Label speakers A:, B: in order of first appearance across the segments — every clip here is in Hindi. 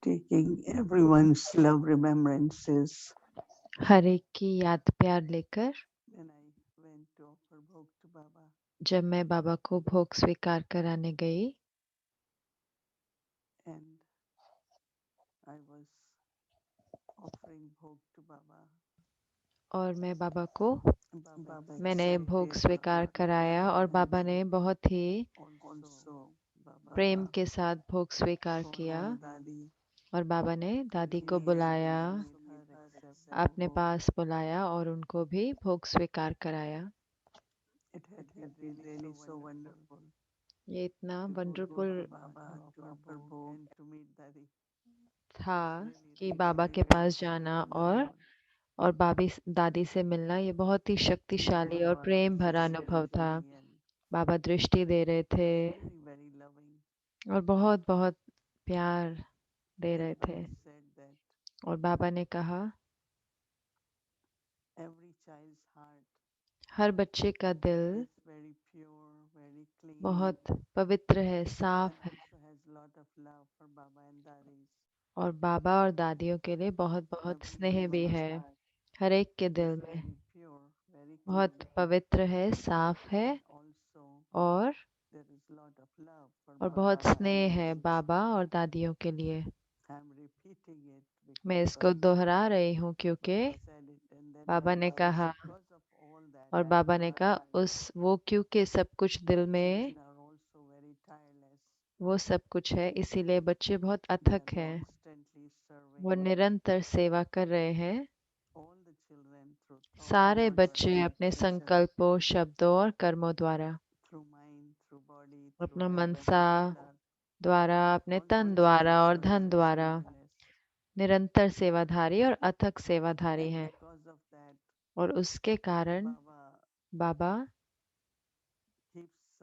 A: taking everyone's love remembrances.
B: हर एक की याद प्यार लेकर
A: Then I went to offer bhog to Baba,
B: जब मैं बाबा को भोग स्वीकार कराने गई
A: and I was offering bhog to Baba.
B: और मैं बाबा को
A: Baba
B: मैंने भोग
A: accepted
B: स्वीकार कराया और बाबा ने बहुत ही
A: also
B: प्रेम
A: Baba
B: के साथ भोग स्वीकार किया
A: called Dadi
B: और बाबा ने दादी को
A: and
B: बुलाया,
A: made her accept that
B: अपने
A: bhog.
B: पास बुलाया और उनको भी भोग स्वीकार कराया।
A: It had been really so wonderful
B: ये इतना
A: to go
B: wonderful
A: to Baba to offer bhog and to meet Dadi.
B: था
A: Really,
B: कि
A: really,
B: बाबा के
A: really
B: पास जाना
A: wonderful.
B: और बाबी दादी से मिलना ये बहुत ही शक्तिशाली और
A: Baba
B: प्रेम
A: was
B: भरा
A: listening
B: अनुभव
A: to
B: था।
A: me and
B: बाबा दृष्टि दे रहे थे
A: very, very loving.
B: और बहुत बहुत प्यार दे
A: And
B: रहे
A: Baba
B: थे
A: said that
B: और बाबा ने कहा
A: every child's heart
B: हर बच्चे का दिल
A: is very pure, very clean,
B: बहुत पवित्र है,
A: and
B: साफ है
A: also has lot of love for Baba and Dadis.
B: और बाबा और दादियों के लिए बहुत बहुत स्नेह भी
A: Everyone's
B: है।
A: heart
B: हर एक के
A: is
B: दिल में
A: very pure, very
B: बहुत
A: clean,
B: पवित्र है, साफ है
A: and also
B: और
A: there is lot of love for
B: और
A: Baba
B: बहुत
A: and
B: स्नेह है
A: Dadis.
B: बाबा और दादियों के लिए।
A: I'm repeating it
B: मैं
A: because
B: इसको दोहरा रही हूँ क्योंकि
A: Baba said it, and then
B: Baba
A: Baba
B: ने
A: said
B: कहा
A: because of all that,
B: और बाबा ने कहा उस वो क्योंकि सब कुछ दिल में
A: children are also very tireless.
B: वो सब कुछ है, इसीलिए बच्चे बहुत
A: They are
B: अथक हैं।
A: constantly serving
B: वो निरंतर सेवा कर रहे हैं।
A: all the children through thought,
B: सारे
A: words,
B: बच्चे
A: and
B: अपने
A: actions,
B: संकल्पों, शब्दों और कर्मों द्वारा,
A: through mind, through body, through
B: अपना
A: health and
B: Mansa
A: wealth, are
B: द्वारा, अपने तन
A: constantly
B: द्वारा और धन
A: serving and
B: द्वारा
A: tireless.
B: निरंतर सेवाधारी और अथक सेवाधारी
A: And
B: हैं।
A: because of that,
B: और उसके कारण
A: Baba
B: बाबा
A: keeps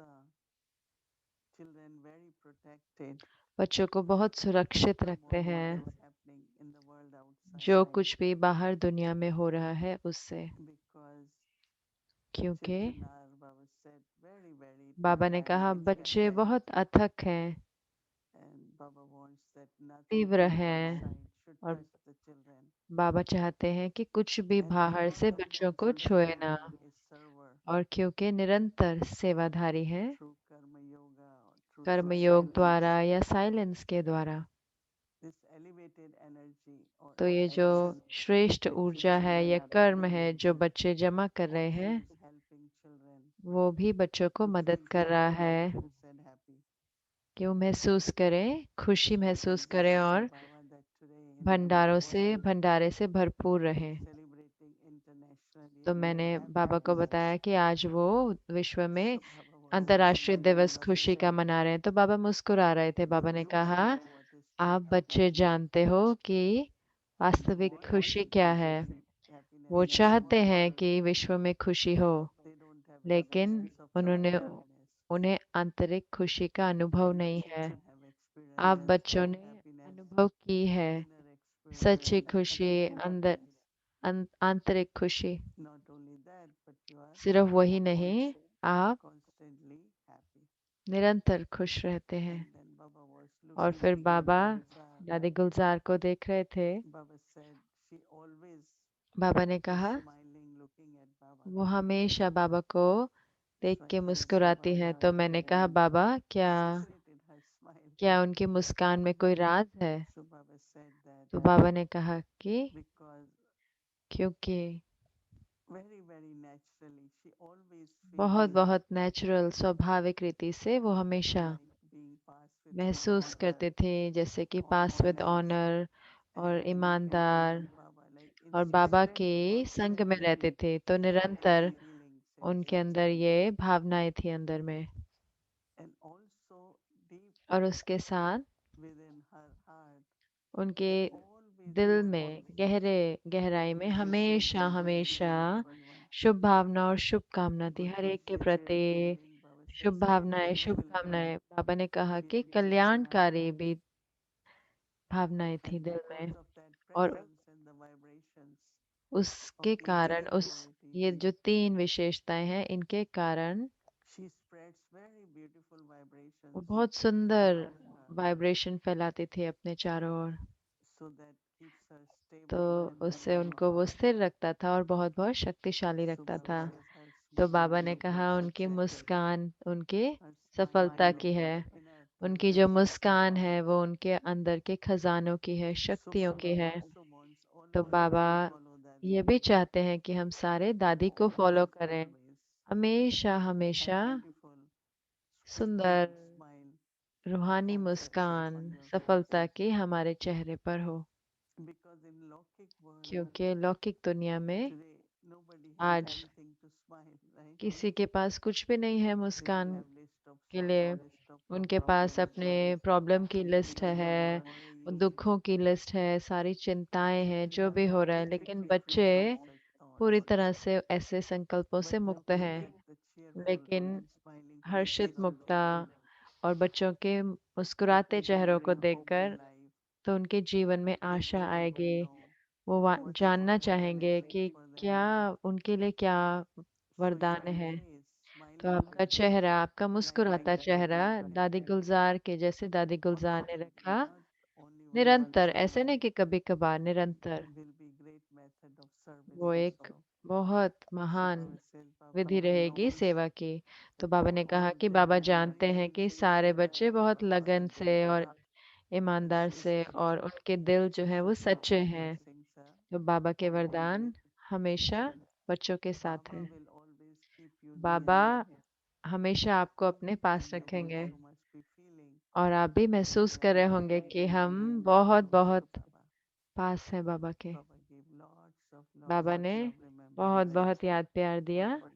A: children very protected
B: बच्चों को बहुत सुरक्षित
A: from
B: रखते
A: whatever
B: हैं,
A: is happening in the world outside.
B: जो कुछ भी बाहर दुनिया में हो रहा है उससे,
A: Because
B: क्योंकि
A: children are, Baba said, very, very
B: बाबा ने कहा बच्चे
A: tireless,
B: बहुत अथक हैं,
A: and Baba wants that nothing
B: तीव्र
A: from
B: हैं
A: outside should
B: और
A: touch the children.
B: बाबा चाहते हैं कि कुछ भी
A: And
B: बाहर
A: because
B: से
A: of
B: बच्चों को छुए ना।
A: constantly a server
B: और क्योंकि निरंतर सेवाधारी हैं,
A: through karma yoga or through
B: कर्म
A: this
B: योग
A: silence,
B: द्वारा या साइलेंस के द्वारा,
A: this elevated energy or
B: तो ये जो
A: action
B: श्रेष्ठ
A: that the
B: ऊर्जा है
A: children
B: या
A: are
B: कर्म
A: doing
B: है जो बच्चे जमा कर रहे
A: also
B: हैं,
A: is helping children
B: वो भी बच्चों को
A: to
B: मदद
A: feel
B: कर रहा है
A: confidence and happy.
B: कि वो महसूस करें, खुशी
A: So I
B: महसूस
A: can just
B: करें
A: say,
B: और
A: Baba, that today in the whole world
B: भंडारे से भरपूर
A: we are
B: रहें।
A: celebrating internationally
B: तो
A: World
B: मैंने बाबा को
A: Happiness
B: बताया
A: Day.
B: कि आज वो विश्व में
A: So Baba was
B: अंतर्राष्ट्रीय
A: smiling,
B: दिवस
A: Baba
B: खुशी का
A: said,
B: मना रहे हैं। तो बाबा मुस्कुरा रहे थे।
A: you
B: बाबा ने
A: don't
B: कहा
A: know what is true
B: आप बच्चे
A: happiness.
B: जानते हो कि
A: And
B: वास्तविक
A: they
B: खुशी
A: want
B: क्या
A: to
B: है।
A: see happiness
B: वो
A: in the
B: चाहते
A: whole
B: हैं
A: world,
B: कि विश्व में खुशी हो,
A: but they don't have
B: लेकिन
A: experience of inner
B: उन्होंने
A: happiness.
B: उन्हें आंतरिक खुशी का अनुभव
A: And you
B: नहीं है।
A: children have
B: आप
A: experienced
B: बच्चों
A: true
B: ने
A: happiness,
B: अनुभव की है
A: inner
B: सच्ची
A: experience,
B: खुशी,
A: true
B: अंदर
A: happiness.
B: आंतरिक खुशी।
A: Not only that, but you are
B: सिर्फ वही नहीं, आप
A: constantly happy.
B: निरंतर खुश रहते हैं।
A: And then Baba was
B: और
A: looking
B: फिर
A: at
B: बाबा
A: Dadi Gulzar.
B: दादी गुलजार को देख रहे थे।
A: Baba said she always
B: बाबा ने
A: is
B: कहा
A: smiling, looking at Baba.
B: वो हमेशा बाबा को देख
A: So I
B: के
A: can just say,
B: मुस्कुराती हैं।
A: Baba,
B: तो मैंने कहा बाबा क्या
A: secret in her smile.
B: क्या उनकी मुस्कान में कोई राज है।
A: So Baba said that
B: तो बाबा ने कहा कि
A: because
B: क्योंकि
A: very, very naturally she always
B: बहुत
A: feels
B: बहुत नेचुरल स्वाभाविक रीति से वो हमेशा
A: like being passed with some
B: महसूस
A: honor
B: करते थे जैसे कि
A: or
B: pass with
A: honors
B: honour
A: and
B: और
A: when
B: ईमानदार
A: around Baba, like
B: और
A: she was
B: बाबा
A: very
B: के संग में
A: constantly
B: रहते थे तो
A: having these
B: निरंतर
A: feelings
B: उनके
A: inside.
B: अंदर ये भावनाएं थी अंदर में।
A: And also deep
B: और उसके साथ
A: within her heart,
B: उनके
A: there always
B: दिल
A: used to
B: में
A: be
B: गहराई में
A: wishing
B: हमेशा
A: and
B: हमेशा
A: blessing of everyone.
B: शुभ भावना और शुभकामना थी
A: Good
B: हर एक के
A: wishes
B: प्रति।
A: and caring. Baba said
B: Shubh
A: something
B: भावनाएं,
A: very
B: शुभकामनाएं,
A: beautiful.
B: बाबा ने कहा
A: She
B: कि
A: appreciates in her
B: कल्याणकारी
A: heart.
B: भी भावनाएं थी
A: And
B: दिल
A: because
B: में।
A: of that
B: और
A: presence and the vibrations of
B: उसके
A: these
B: कारण
A: three
B: उस
A: qualities,
B: ये जो तीन विशेषताएं हैं इनके कारण
A: she spreads very beautiful
B: वो
A: vibrations
B: बहुत सुंदर
A: around her.
B: वाइब्रेशन फैलाती थी अपने चारों ओर।
A: so that keeps her
B: तो
A: stable and
B: उससे
A: healthy.
B: उनको वो स्थिर रखता था और बहुत बहुत शक्तिशाली
A: So
B: रखता
A: Baba
B: था।
A: says her
B: तो
A: smile
B: बाबा
A: and
B: ने
A: look of
B: कहा उनकी
A: success,
B: मुस्कान उनके
A: her smile
B: सफलता
A: look
B: की
A: of
B: है।
A: inner
B: उनकी जो
A: treasures of
B: मुस्कान
A: power.
B: है वो उनके अंदर के खजानों की है,
A: So
B: शक्तियों की
A: Baba
B: है।
A: also wants all
B: तो
A: of us
B: Baba
A: to follow Dadi
B: ये भी चाहते हैं कि हम सारे दादी को फॉलो
A: always,
B: करें।
A: always.
B: हमेशा
A: That
B: हमेशा
A: beautiful,
B: सुंदर
A: sprinkling smile
B: रूहानी
A: of success
B: Muskan
A: on your face.
B: सफलता की हमारे चेहरे पर हो,
A: Because in Lokik world
B: क्योंकि लौकिक दुनिया में
A: today nobody has
B: आज
A: anything to smile, right?
B: किसी के पास कुछ भी नहीं है
A: They will
B: Muskan
A: have list of
B: के
A: sorrow,
B: लिए।
A: list of
B: उनके पास
A: problems,
B: अपने प्रॉब्लम की लिस्ट है,
A: tomorrow ये
B: दुखों की लिस्ट है, सारी चिंताएं हैं,
A: they
B: जो
A: have
B: भी हो रहा है। लेकिन
A: completely free
B: बच्चे
A: from such
B: पूरी
A: thoughts.
B: तरह से ऐसे संकल्पों
A: But
B: से मुक्त
A: nothing
B: हैं।
A: that the cheerful
B: लेकिन
A: and smiling faces
B: Harshit
A: of
B: Mukta
A: children
B: और बच्चों के मुस्कुराते
A: definitely
B: चेहरों को
A: bring hope in
B: देखकर
A: life.
B: तो उनके जीवन में
A: Then
B: Asha
A: they want to
B: आएगी।
A: know
B: वो
A: what is
B: जानना
A: the
B: चाहेंगे
A: blessing
B: कि
A: for them.
B: क्या उनके लिए क्या
A: So
B: वरदान
A: your
B: है।
A: face,
B: तो
A: smiling
B: आपका
A: face,
B: चेहरा, आपका
A: like
B: मुस्कुराता
A: Dadi
B: चेहरा
A: Gulzar
B: दादी गुलजार के जैसे दादी गुलजार ने
A: constantly,
B: रखा,
A: not only once
B: निरंतर,
A: in a
B: ऐसे नहीं
A: while,
B: कि कभी कभार, निरंतर।
A: will be great method of service
B: वो एक
A: also.
B: बहुत
A: So
B: महान
A: Baba says, Baba
B: विधि रहेगी
A: knows
B: सेवा की। तो
A: that
B: बाबा ने कहा
A: all
B: कि बाबा
A: children are
B: जानते हैं कि
A: genuinely
B: सारे बच्चे
A: sincere.
B: बहुत
A: Baba
B: लगन
A: says
B: से
A: their
B: और
A: heart
B: ईमानदार
A: is
B: से
A: pure.
B: और उनके दिल जो है वो
A: So
B: सच्चे
A: Baba's
B: हैं।
A: blessings are
B: तो बाबा के
A: always
B: वरदान
A: with
B: हमेशा
A: children.
B: बच्चों के साथ
A: Baba
B: है।
A: will always keep you
B: Baba
A: near
B: हमेशा आपको अपने पास
A: and you
B: रखेंगे
A: also must be feeling
B: और आप भी
A: that
B: महसूस
A: you
B: कर
A: are
B: रहे होंगे
A: very,
B: कि
A: very
B: हम
A: nearly
B: बहुत
A: close to
B: बहुत
A: Baba.
B: पास हैं बाबा के।
A: Baba gave lots
B: Baba
A: of
B: ने
A: love
B: बहुत
A: remembrances
B: बहुत याद प्यार
A: for
B: दिया
A: every child.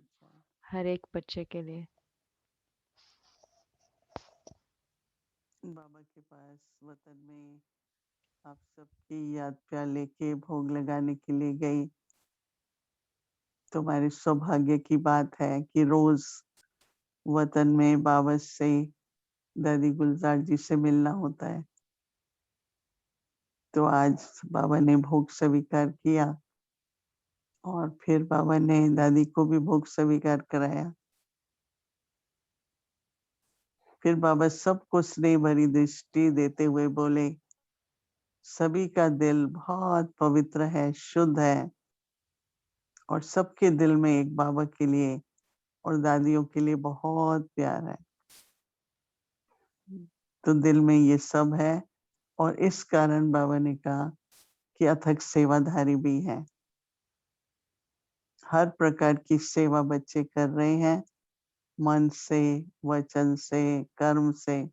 B: हर एक बच्चे के लिए।
A: बाबा के पास वतन में आप सबकी याद प्यार लेके भोग लगाने के लिए गई। तो हमारे सौभाग्य की बात है कि रोज वतन में बाबा से दादी गुलजार जी से मिलना होता है। तो आज बाबा ने भोग स्वीकार किया और फिर बाबा ने दादी को भी भोग स्वीकार कराया। फिर बाबा सबको स्नेह भरी दृष्टि देते हुए बोले, सभी का दिल बहुत पवित्र है, शुद्ध है और सबके दिल में एक बाबा के लिए और दादियों के लिए बहुत प्यार है। तो दिल में ये सब है और इस कारण बाबा ने कहा कि अथक सेवाधारी भी है। हर प्रकार की सेवा बच्चे कर रहे हैं, मन से, वचन से, कर्म से,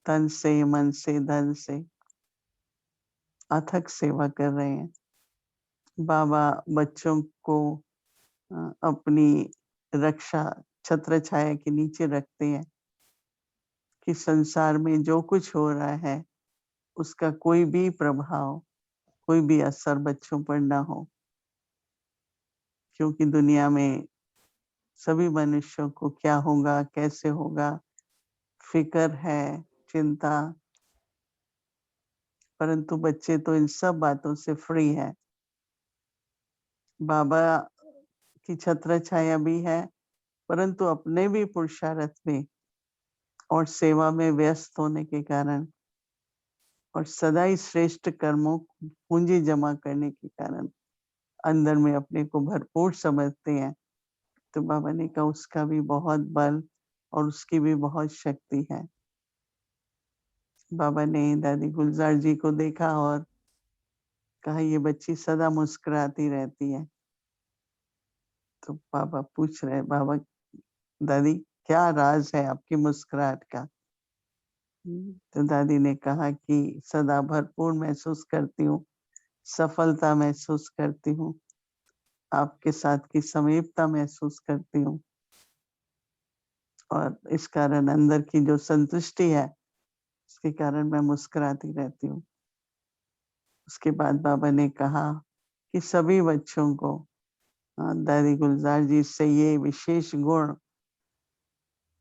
A: तन से, मन से, धन से अथक सेवा कर रहे हैं। बाबा बच्चों को अपनी रक्षा छत्र छाया के नीचे रखते हैं कि संसार में जो कुछ हो रहा है उसका कोई भी प्रभाव, कोई भी असर बच्चों पर ना हो, क्योंकि दुनिया में सभी मनुष्यों को क्या होगा, कैसे होगा, फिक्र है, चिंता, परंतु बच्चे तो इन सब बातों से फ्री है। बाबा की छत्र छाया भी है, परंतु अपने भी पुरुषार्थ में और सेवा में व्यस्त होने के कारण और सदा ही श्रेष्ठ कर्मों पूंजी जमा करने के कारण अंदर में अपने को भरपूर समझते हैं। तो बाबा ने कहा उसका भी बहुत बल और उसकी भी बहुत शक्ति है। बाबा ने दादी गुलजार जी को देखा और कहा ये बच्ची सदा मुस्कुराती रहती है। तो बाबा पूछ रहे, बाबा दादी क्या राज है आपकी मुस्कुराहट का? तो दादी ने कहा कि सदा भरपूर महसूस करती हूँ, सफलता महसूस करती हूँ, आपके साथ की समीपता महसूस करती हूँ और इस कारण अंदर की जो संतुष्टि है उसके कारण मैं मुस्कुराती रहती हूँ। उसके बाद बाबा ने कहा कि सभी बच्चों को दादी गुलजार जी से ये विशेष गुण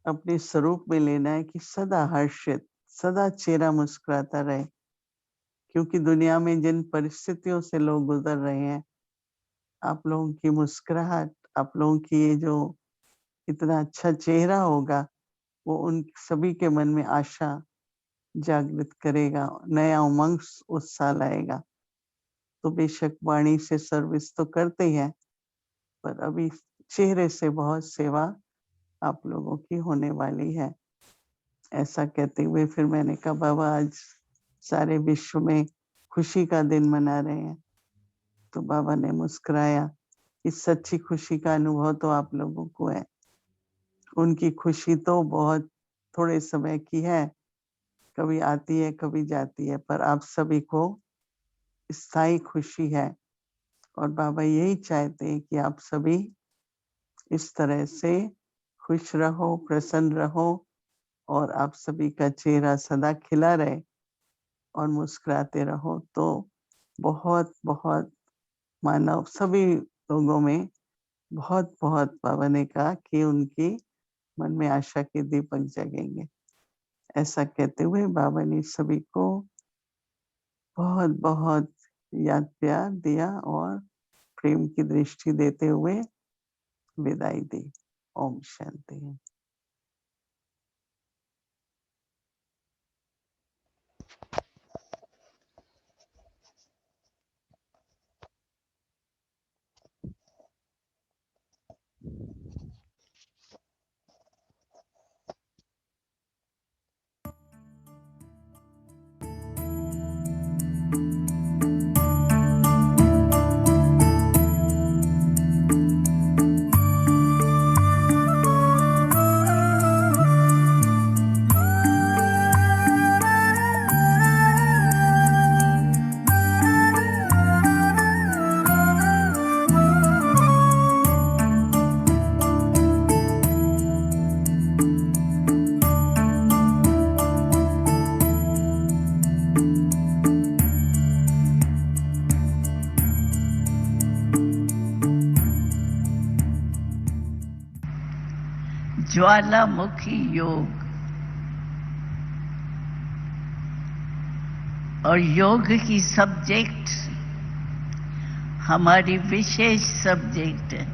A: अपने स्वरूप में लेना है कि सदा हर्षित, सदा चेहरा मुस्कुराता रहे, क्योंकि दुनिया में जिन परिस्थितियों से लोग गुजर रहे हैं, आप लोगों की मुस्कुराहट, आप लोगों की ये जो इतना अच्छा चेहरा होगा, वो उन सभी के मन में आशा जागृत करेगा, नया उमंग उत्साह लाएगा। तो बेशक वाणी से सर्विस तो करते ही हैं, पर अभी चेहरे से बहुत सेवा आप लोगों की होने वाली है। ऐसा कहते हुए फिर मैंने कहा बाबा आज सारे विश्व में खुशी का दिन मना रहे हैं। तो बाबा ने मुस्कुराया कि सच्ची खुशी का अनुभव तो आप लोगों को है। उनकी खुशी तो बहुत थोड़े समय की है, कभी आती है, कभी जाती है, पर आप सभी को स्थायी खुशी है। और बाबा यही चाहते हैं कि आप सभी इस तरह से खुश रहो, प्रसन्न रहो और आप सभी का चेहरा सदा खिला रहे और मुस्कुराते रहो। तो बहुत-बहुत मानव सभी लोगों में बहुत-बहुत बाबा ने कहा कि उनकी मन में आशा के दीपक जगेंगे। ऐसा कहते हुए बाबा ने सभी को बहुत-बहुत याद प्यार दिया और प्रेम की दृष्टि देते हुए विदाई दी। ओम शांति।
C: ज्वालामुखी योग और योग की सब्जेक्ट हमारी विशेष सब्जेक्ट है।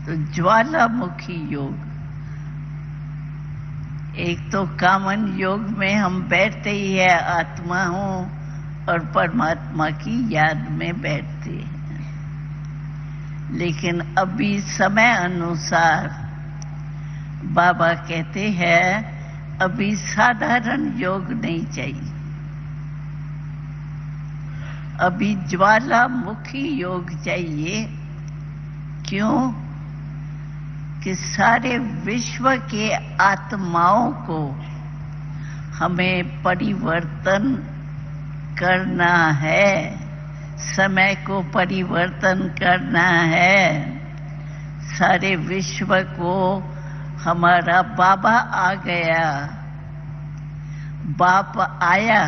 C: तो ज्वालामुखी योग, एक तो कामन योग में हम बैठते ही है आत्मा हूँ और परमात्मा की याद में बैठते हैं, लेकिन अभी समय अनुसार बाबा कहते हैं अभी साधारण योग नहीं चाहिए, अभी ज्वालामुखी योग चाहिए। क्यों? कि सारे विश्व के आत्माओं को हमें परिवर्तन करना है, समय को परिवर्तन करना है। सारे विश्व को हमारा बाबा आ गया, बाप आया,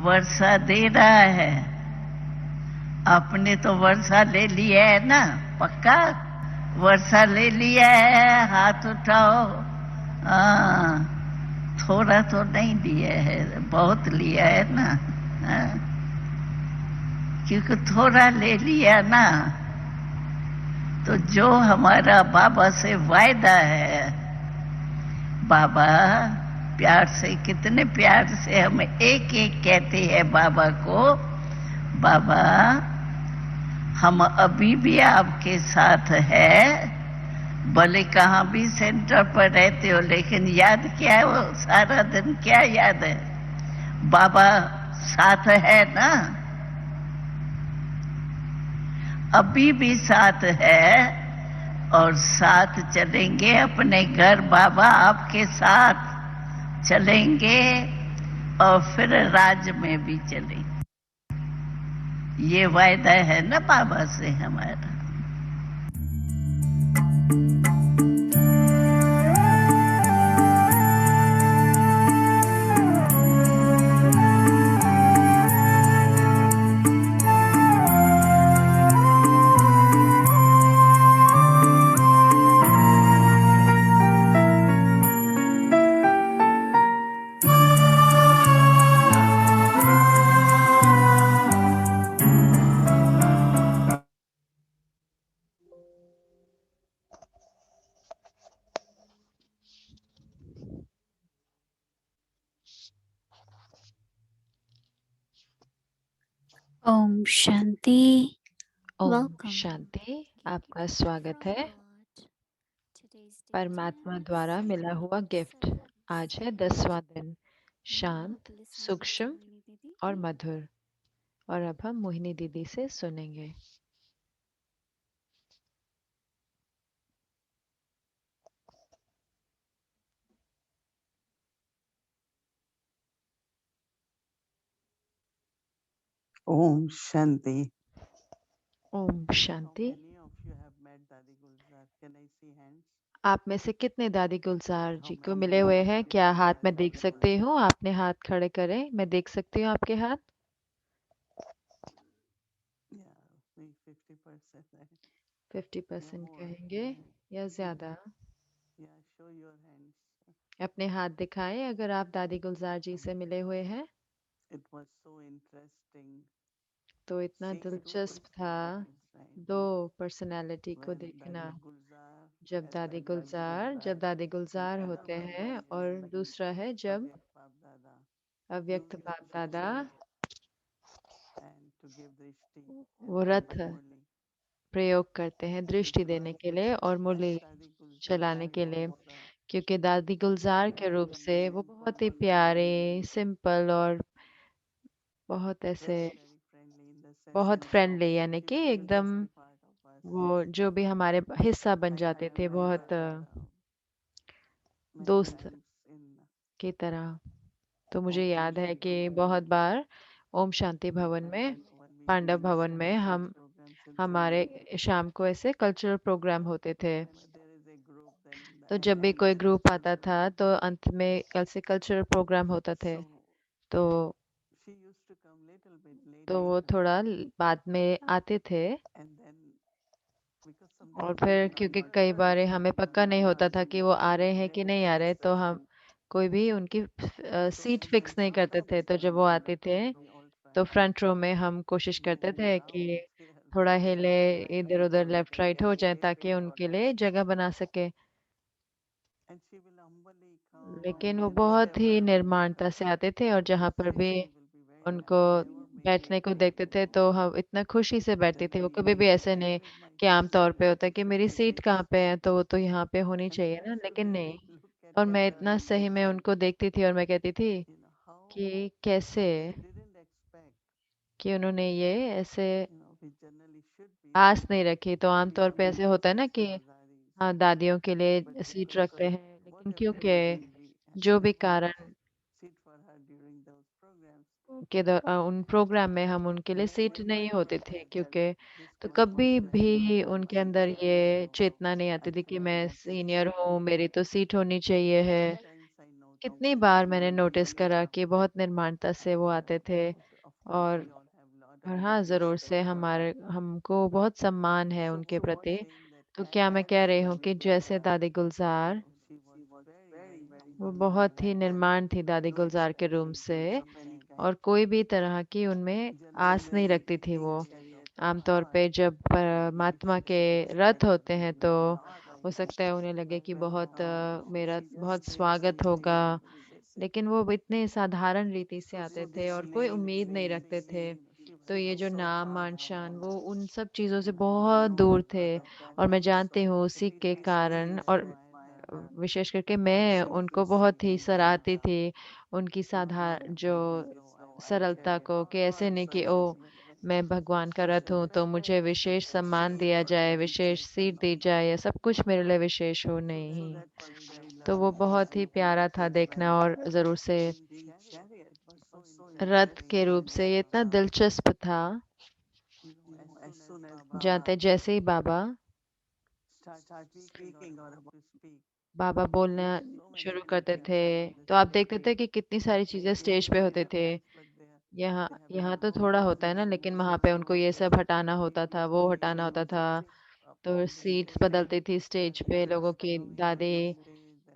C: वर्षा दे रहा है। आपने तो वर्षा ले लिया है ना, पक्का वर्षा ले लिया है, हाथ उठाओ। थोड़ा तो नहीं लिया है, बहुत लिया है ना। क्योंकि थोड़ा ले लिया ना, तो जो हमारा बाबा से वायदा है, बाबा प्यार से, कितने प्यार से हम एक एक कहते हैं बाबा को, बाबा हम अभी भी आपके साथ है, भले कहाँ भी सेंटर पर रहते हो, लेकिन याद क्या है? वो सारा दिन क्या याद है? बाबा साथ है ना, अभी भी साथ है और साथ चलेंगे अपने घर। बाबा आपके साथ चलेंगे और फिर राज में भी चलेंगे। ये वायदा है ना बाबा से हमारा।
D: ओम शांति।
B: ओम
D: वेलकम।
B: शांति। आपका स्वागत है परमात्मा द्वारा मिला हुआ गिफ्ट। आज है 10वां दिन, शांत, सूक्ष्म और मधुर। और अब हम मोहिनी दीदी से सुनेंगे।
A: Om Shanti.
B: Om Shanti.
A: Many of you have met Dadi Gulzar. Can I see hands?
B: आप में से कितने दादी गुलजार जी को मिले हुए हैं? क्या हाथ में देख सकती हूँ? आपने हाथ खड़े करें, मैं देख सकती हूँ आपके हाथ।
A: Yeah, 50% है।
B: 50%
A: more.
B: कहेंगे या ज्यादा?
A: Yeah, show your hands.
B: अपने हाथ दिखाएं अगर आप दादी गुलजार जी से मिले हुए हैं।
A: It was so interesting.
B: तो इतना
A: Seeing two
B: दिलचस्प था
A: personalities, right?
B: दो पर्सनालिटी को
A: When
B: देखना।
A: Dadi Gulzar
B: जब
A: and
B: दादी
A: when Dadi
B: Gulzar
A: Gulzar and
B: होते
A: another
B: हैं,
A: one
B: और
A: is
B: दूसरा है जब
A: Avyakt Bap Dada
B: अव्यक्त
A: used
B: बाप
A: to
B: दादा
A: chant and to give drishti
B: वो
A: and to
B: Rath
A: give murli.
B: प्रयोग करते हैं दृष्टि देने
A: Because
B: के लिए और
A: as
B: मुरली
A: Dadi Gulzar
B: चलाने के लिए,
A: was
B: क्योंकि दादी गुलजार के रूप से वो बहुत ही प्यारे, सिंपल और बहुत ऐसे
A: very very friendly in the
B: बहुत
A: sessions.
B: फ्रेंडली, यानी
A: She
B: कि
A: was
B: एकदम
A: just a part of us.
B: वो जो भी हमारे हिस्सा बन
A: I
B: जाते
A: had
B: थे,
A: met
B: बहुत
A: Bap Dada many
B: दोस्त
A: times in
B: की तरह। तो मुझे
A: Om
B: याद है
A: Shanti
B: कि
A: Bhavan,
B: बहुत बार ओम शांति भवन
A: Pandav
B: में,
A: Bhavan, we
B: Pandav
A: used to
B: भवन
A: have
B: में
A: cultural
B: हम
A: programs in the
B: हमारे
A: evening.
B: शाम को ऐसे कल्चरल प्रोग्राम होते थे।
A: Whenever there is a group, then in the
B: तो
A: end
B: जब भी
A: there
B: कोई
A: is a
B: ग्रुप आता
A: cultural
B: था तो
A: program.
B: अंत में ऐसे कल्चरल प्रोग्राम होता थे।
A: So
B: तो
A: she used to come little bit late,
B: वो थोड़ा बाद में आते थे।
A: and then because
B: और
A: sometimes we
B: फिर
A: were
B: क्योंकि
A: not
B: कई
A: sure,
B: बार
A: so
B: हमें
A: we would
B: पक्का नहीं होता
A: ask
B: था कि वो आ रहे हैं कि नहीं आ रहे, तो हम कोई भी उनकी
A: so
B: seat
A: when
B: fix
A: she
B: नहीं करते
A: comes,
B: थे। तो जब
A: then
B: वो आते थे
A: we all try
B: तो
A: to
B: फ्रंट रो में हम कोशिश करते
A: move
B: थे कि
A: around here,
B: थोड़ा
A: there,
B: हिले, इधर
A: so
B: उधर
A: that
B: left
A: they
B: right
A: get
B: हो
A: a
B: जाए ताकि
A: space for
B: उनके
A: us.
B: लिए जगह बना सके।
A: And she will humbly come,
B: लेकिन वो
A: and
B: बहुत
A: wherever
B: ही
A: we
B: निर्माणता से आते थे, और
A: will
B: जहाँ पर
A: sit,
B: भी
A: she will be very
B: उनको
A: happy, never make
B: बैठने
A: a
B: को देखते थे तो हम इतना खुशी से बैठते
A: then
B: थे। वो
A: we
B: कभी भी ऐसे
A: say,
B: नहीं
A: where is my
B: कि आमतौर
A: seat?
B: पे होता है कि मेरी सीट कहाँ पे है, तो वो तो यहाँ पे होनी
A: And
B: चाहिए
A: I
B: ना,
A: used to
B: लेकिन नहीं।
A: really look at
B: और मैं
A: her
B: इतना
A: and I
B: सही में
A: said,
B: उनको देखती थी और मैं कहती थी
A: how
B: कि कैसे
A: she didn't expect,
B: कि उन्होंने ये ऐसे
A: we generally should be
B: आस नहीं रखी। तो आमतौर पे
A: giving
B: ऐसे होता है ना
A: seats
B: कि
A: to Azaris,
B: हाँ, दादियों के
A: but
B: लिए सीट
A: because
B: रखते हैं, लेकिन
A: whatever
B: क्योंकि
A: reason we
B: जो
A: had
B: भी
A: no
B: कारण
A: seat for her during those programs,
B: उन प्रोग्राम में हम उनके लिए सीट
A: never
B: नहीं
A: ever
B: होते थे,
A: said that
B: क्योंकि
A: this
B: तो
A: time she
B: कभी
A: should have
B: भी
A: her
B: उनके
A: seat
B: अंदर
A: for
B: ये
A: me.
B: चेतना नहीं
A: I
B: आती थी कि
A: think
B: मैं
A: that
B: सीनियर हूँ, मेरी तो सीट होनी चाहिए
A: many
B: है।
A: times I
B: कितनी
A: noticed,
B: बार मैंने नोटिस करा कि बहुत निर्माणता से वो
A: and
B: आते थे।
A: of course
B: और
A: we all have lot of
B: हाँ, जरूर
A: respect
B: से
A: for her.
B: हमको बहुत सम्मान है उनके
A: So I was
B: प्रति।
A: saying that
B: तो
A: as
B: क्या मैं कह रही हूँ
A: Dadi
B: कि जैसे
A: Gulzar,
B: दादी गुलजार,
A: she was very very
B: वो
A: humble
B: बहुत ही
A: and
B: निर्माण थी दादी
A: no
B: गुलजार के रूम से,
A: expectations many times.
B: और कोई भी तरह की उनमें आस नहीं
A: Generally
B: रखती थी वो।
A: thinking of her
B: आमतौर
A: heart,
B: पे जब परमात्मा
A: she
B: के रथ
A: expected
B: होते हैं तो
A: not
B: हो
A: like
B: सकता है उन्हें लगे कि बहुत
A: welcome.
B: मेरा
A: She
B: बहुत
A: just did
B: स्वागत होगा,
A: something,
B: लेकिन वो इतने साधारण रीति से
A: so
B: आते थे
A: this
B: और कोई
A: name
B: उम्मीद नहीं
A: saying,
B: रखते थे। तो
A: she
B: ये
A: was
B: जो
A: so
B: नाम
A: far
B: मान शान,
A: from
B: वो
A: us.
B: उन सब चीजों से बहुत दूर थे। और मैं जानती हूँ
A: So
B: उसी के
A: we really
B: कारण, और
A: admire her.
B: विशेष करके मैं उनको बहुत ही सराहती थी, उनकी जो
A: So
B: सरलता को, कि ऐसे नहीं कि ओ मैं भगवान का रथ हूँ तो मुझे विशेष सम्मान दिया जाए, विशेष सीट दी जाए, या सब कुछ मेरे लिए विशेष हो,
A: so
B: नहीं।
A: that was very
B: तो वो
A: lovely to
B: बहुत ही
A: see her
B: प्यारा था देखना, और जरूर से
A: being chariot. Was so
B: Rath
A: interesting
B: के रूप
A: that
B: से ये इतना दिलचस्प था।
A: as soon as Baba
B: जानते जैसे ही बाबा
A: start speaking or about to speak,
B: बाबा बोलना
A: so many
B: शुरू
A: things
B: करते थे,
A: happen on the
B: तो आप देखते
A: stage.
B: थे कि कितनी सारी चीजें
A: They
B: स्टेज पे
A: say
B: होते थे।
A: happens, but
B: यहाँ
A: they have
B: यहाँ
A: their
B: तो
A: own
B: थोड़ा होता है ना,
A: reasons.
B: लेकिन वहां पे उनको ये सब हटाना होता था, वो हटाना होता था। तो सीट्स बदलती थी स्टेज पे, लोगों की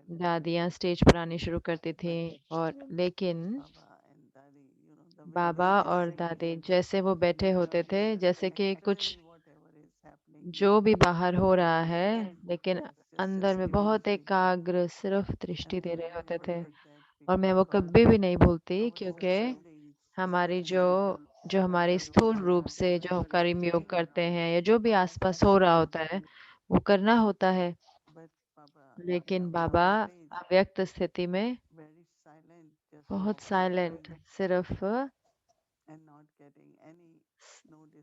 B: दादियाँ स्टेज पर आनी शुरू करती थी। और लेकिन बाबा और दादी जैसे वो बैठे होते थे, जैसे कि कुछ जो भी बाहर हो रहा है, लेकिन अंदर में बहुत एकाग्र सिर्फ दृष्टि दे रहे होते थे। और मैं वो कभी भी नहीं भूलती, क्योंकि हमारी जो जो हमारे स्थूल रूप से जो हम कर्म योग करते हैं या जो भी आसपास हो रहा होता है वो करना होता है, लेकिन बाबा अव्यक्त स्थिति में बहुत साइलेंट, सिर्फ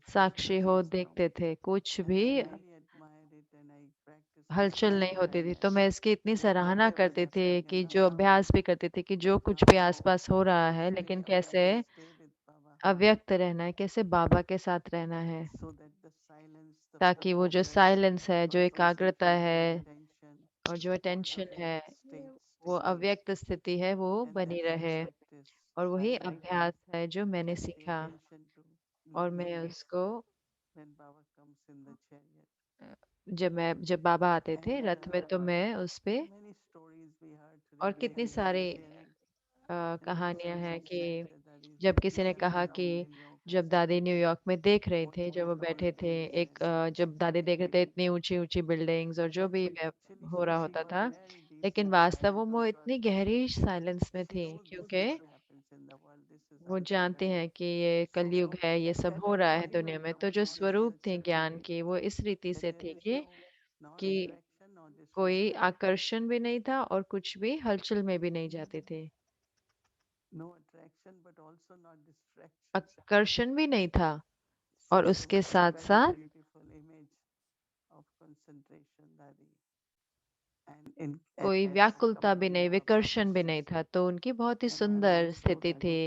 B: साक्षी हो देखते थे, कुछ भी हलचल नहीं होती थी। तो मैं इसकी इतनी सराहना करती थी कि जो अभ्यास भी करती थी कि जो कुछ भी आसपास हो रहा है, लेकिन कैसे अव्यक्त रहना है, कैसे बाबा के साथ रहना है, ताकि वो जो साइलेंस है, जो एकाग्रता है और जो अटेंशन है, वो अव्यक्त स्थिति है, वो बनी रहे। और वही अभ्यास है जो मैंने सीखा और मैं उसको जब बाबा आते थे रथ में तो मैं उस पे, और कितनी सारी कहानियां हैं कि जब किसी ने कहा कि जब दादी न्यूयॉर्क में देख रहे थे, जब वो बैठे थे जब दादी देख रहे थे इतनी ऊंची ऊंची बिल्डिंग्स और जो भी हो रहा होता था, लेकिन वास्तव में वो इतनी गहरी साइलेंस में थी, क्योंकि वो जानते हैं कि ये कलयुग है, ये सब हो रहा है दुनिया में। तो जो स्वरूप थे ज्ञान की, वो इस रीति से थे कि कोई आकर्षण भी नहीं था और कुछ भी हलचल में भी नहीं जाते थे, आकर्षण भी नहीं था और उसके साथ साथ कोई व्याकुलता भी नहीं, विकर्षण भी नहीं था। तो उनकी बहुत ही सुंदर स्थिति थी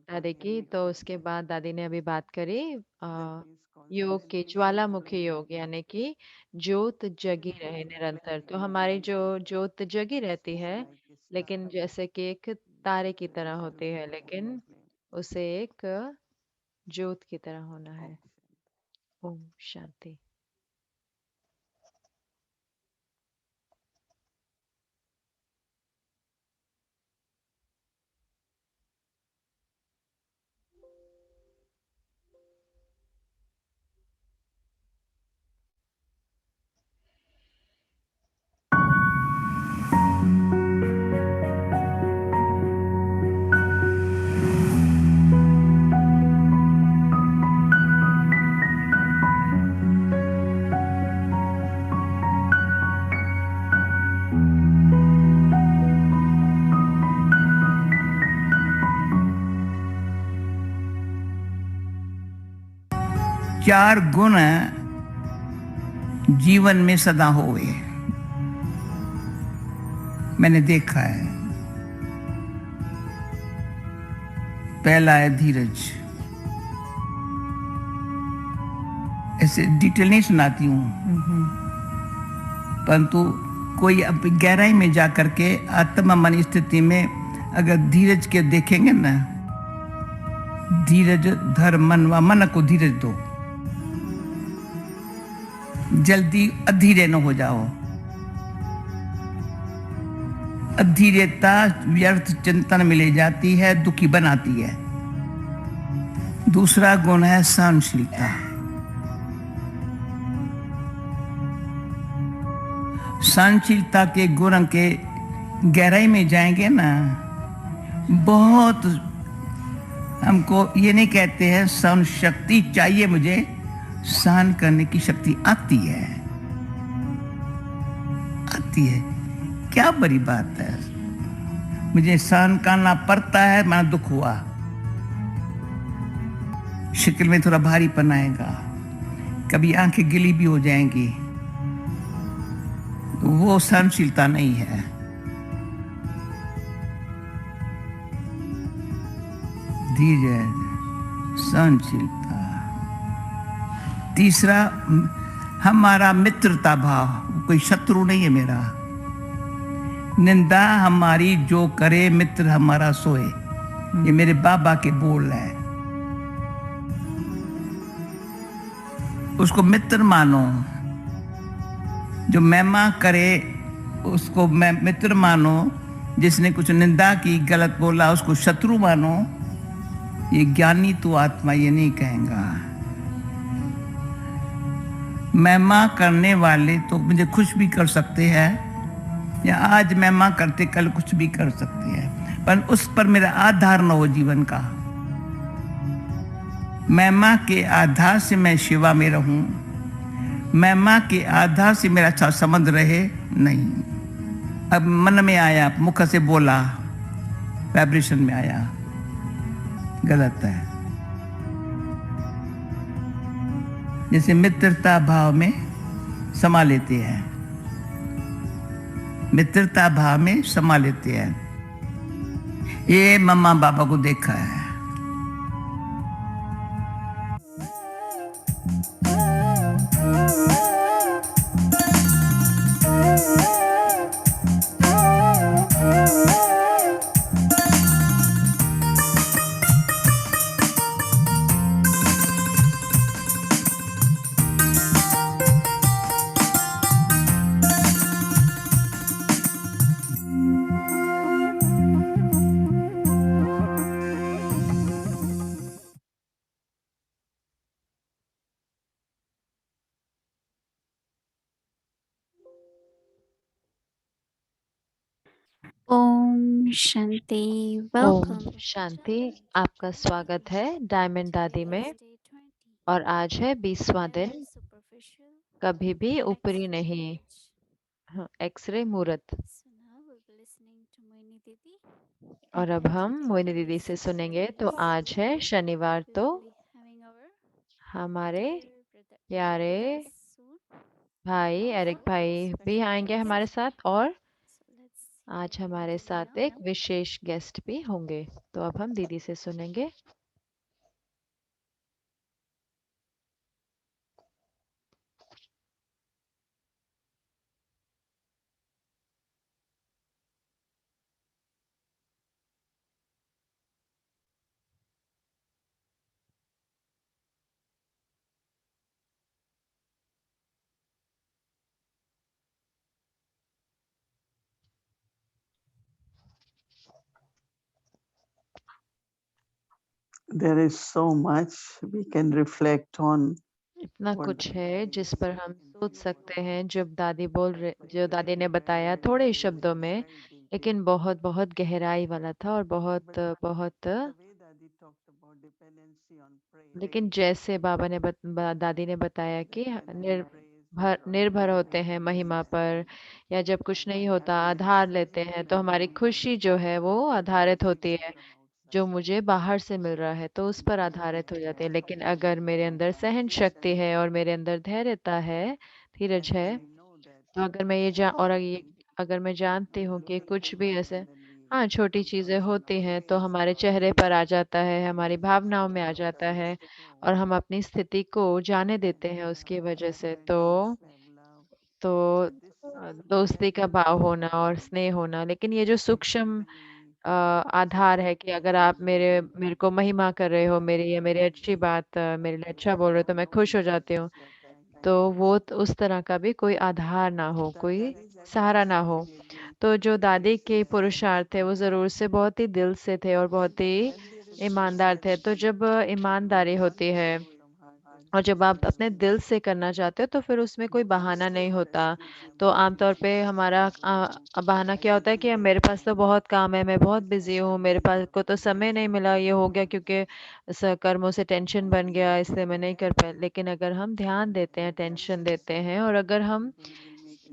B: दादी की। तो उसके बाद दादी ने अभी बात करी योग की, ज्वालामुखी योग, यानी कि ज्योत जगी रहे निरंतर। तो हमारी जो ज्योत जगी रहती है, लेकिन जैसे कि एक तारे की तरह होती है, लेकिन उसे एक ज्योत की तरह होना है। ओम शांति।
C: चार गुण जीवन में सदा होवे, मैंने देखा है। पहला है धीरज। ऐसे डिटेल नहीं सुनाती हूँ, परंतु कोई अब गहराई में जा करके आत्मा मन स्थिति में अगर धीरज के देखेंगे ना, धीरज धर मन व मन को धीरज दो, जल्दी अधीरे न हो जाओ। अधीरता व्यर्थ चिंतन में ले जाती है, दुखी बनाती है। दूसरा गुण है सहनशीलता। सहनशीलता के गुण के गहराई में जाएंगे ना, बहुत, हमको ये नहीं कहते हैं सहन शक्ति चाहिए, मुझे सहन करने की शक्ति आती है, आती है। क्या बड़ी बात है, मुझे सहन करना पड़ता है। माना दुख हुआ, शक्ल में थोड़ा भारीपन आएगा, कभी आंखें गिली भी हो जाएंगी, वो सहनशीलता नहीं है। धीरज, सहनशीलता। तीसरा हमारा मित्रता भाव, कोई शत्रु नहीं है मेरा। निंदा हमारी जो करे, मित्र हमारा सोए, ये मेरे बाबा के बोल है। उसको मित्र मानो, जो महिमा करे उसको मैं मित्र मानो, जिसने कुछ निंदा की, गलत बोला, उसको शत्रु मानो। ये ज्ञानी तो आत्मा ये नहीं कहेगा। महिमा करने वाले तो मुझे खुश भी कर सकते हैं, या आज महिमा करते कल कुछ भी कर सकते हैं, पर उस पर मेरा आधार न हो जीवन का।
D: मैं माँ के आधार से मैं शिवा में रहूं, मैं माँ के आधार से मेरा अच्छा संबंध रहे नहीं। अब मन में आया, मुख से बोला, वाइब्रेशन में आया, गलत है। जैसे मित्रता भाव में समा लेते हैं, मित्रता भाव में समा लेते हैं। ये मम्मा पापा को देखा है।
E: ओम शांति।
B: ओम
E: वेलकम
B: शांति। आपका स्वागत है डायमंड दादी में। और आज है 20वां दिन। कभी भी ऊपरी नहीं। एक्सरे मुहूर्त। और अब हम मोहिनी दीदी से सुनेंगे। तो आज है शनिवार, तो हमारे प्यारे भाई एरिक भाई भी आएंगे हमारे साथ, और आज हमारे साथ एक विशेष गेस्ट भी होंगे। तो अब हम दीदी से सुनेंगे।
A: There is so much we can reflect on.
B: इतना कुछ है जिस पर हम सोच सकते हैं। जो दादी ने बताया थोड़े ही शब्दों में, लेकिन बहुत बहुत गहराई वाला था और बहुत बहुत। लेकिन जैसे दादी ने बताया कि निर्भर होते हैं महिमा पर, या जब कुछ नहीं होता आधार लेते हैं, तो हमारी खुशी जो है वो आधारित होती है जो मुझे बाहर से मिल रहा है, तो उस पर आधारित हो जाते हैं। लेकिन अगर मेरे अंदर सहन शक्ति है और मेरे अंदर धैर्यता है, धीरज है, तो अगर मैं जानती हूँ कि कुछ भी ऐसे, हाँ, छोटी चीजें होती हैं तो हमारे चेहरे पर आ जाता है, हमारी भावनाओं में आ जाता है, और हम अपनी स्थिति को जाने देते हैं उसकी वजह से। तो दोस्ती का भाव होना और स्नेह होना। लेकिन ये जो सूक्ष्म आधार है कि अगर आप मेरे को महिमा कर रहे हो, मेरी, या मेरी अच्छी बात, मेरे लिए अच्छा बोल रहे हो, तो मैं खुश हो जाती हूँ। तो वो उस तरह का भी कोई आधार ना हो, कोई सहारा ना हो। तो जो दादी के पुरुषार्थ थे वो जरूर से बहुत ही दिल से थे और बहुत ही ईमानदार थे। तो जब ईमानदारी होती है और जब आप अपने दिल से करना चाहते हो, तो फिर उसमें कोई बहाना नहीं होता। तो आमतौर पे हमारा बहाना क्या होता है कि मेरे पास तो बहुत काम है, मैं बहुत बिजी हूँ, मेरे पास को तो समय नहीं मिला, ये हो गया क्योंकि कर्मों से टेंशन बन गया, इसलिए मैं नहीं कर पाया। लेकिन अगर हम ध्यान देते हैं, टेंशन देते हैं, और अगर हम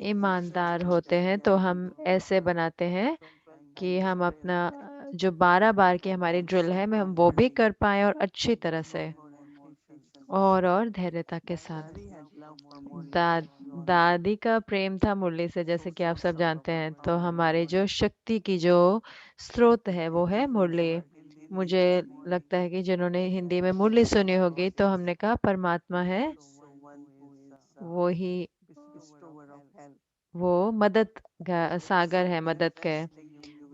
B: ईमानदार होते हैं, तो हम ऐसे बनाते हैं कि हम अपना जो 12 बार की हमारी ड्रिल है, हम वो भी कर पाए, और अच्छी तरह से और धैर्यता के साथ। दादी का प्रेम था मुरली से, जैसे कि आप सब जानते हैं। तो हमारे जो शक्ति की जो स्रोत है वो है मुरली। मुझे लगता है कि जिन्होंने हिंदी में मुरली सुनी होगी, तो हमने कहा परमात्मा है वो ही, वो सागर है मदद के।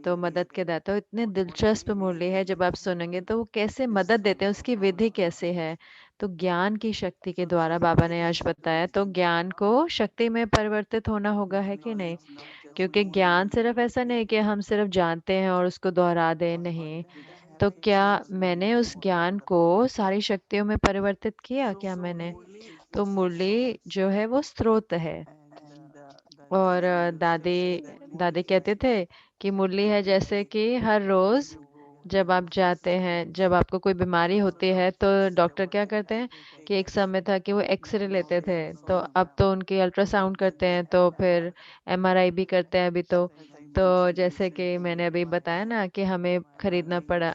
B: तो मदद के दाता। तो इतने दिलचस्प मुरली है, जब आप सुनेंगे तो वो कैसे मदद देते हैं, उसकी विधि कैसे है। तो ज्ञान की शक्ति के द्वारा बाबा ने आज बताया। तो ज्ञान को शक्ति में परिवर्तित होना होगा, है कि नहीं? क्योंकि ज्ञान सिर्फ ऐसा नहीं कि हम सिर्फ जानते हैं और उसको दोहरा दें, नहीं। तो क्या मैंने उस ज्ञान को सारी शक्तियों में परिवर्तित किया? क्या मैंने? तो मुरली जो है वो स्रोत है। और दादी दादी कहते थे कि मुरली है जैसे कि हर रोज जब आप जाते हैं, जब आपको कोई बीमारी होती है तो डॉक्टर क्या करते हैं कि एक समय था कि वो एक्सरे लेते थे, तो अब तो उनकी अल्ट्रासाउंड करते हैं, तो फिर एमआरआई भी करते हैं अभी तो जैसे कि मैंने अभी बताया ना कि हमें खरीदना पड़ा,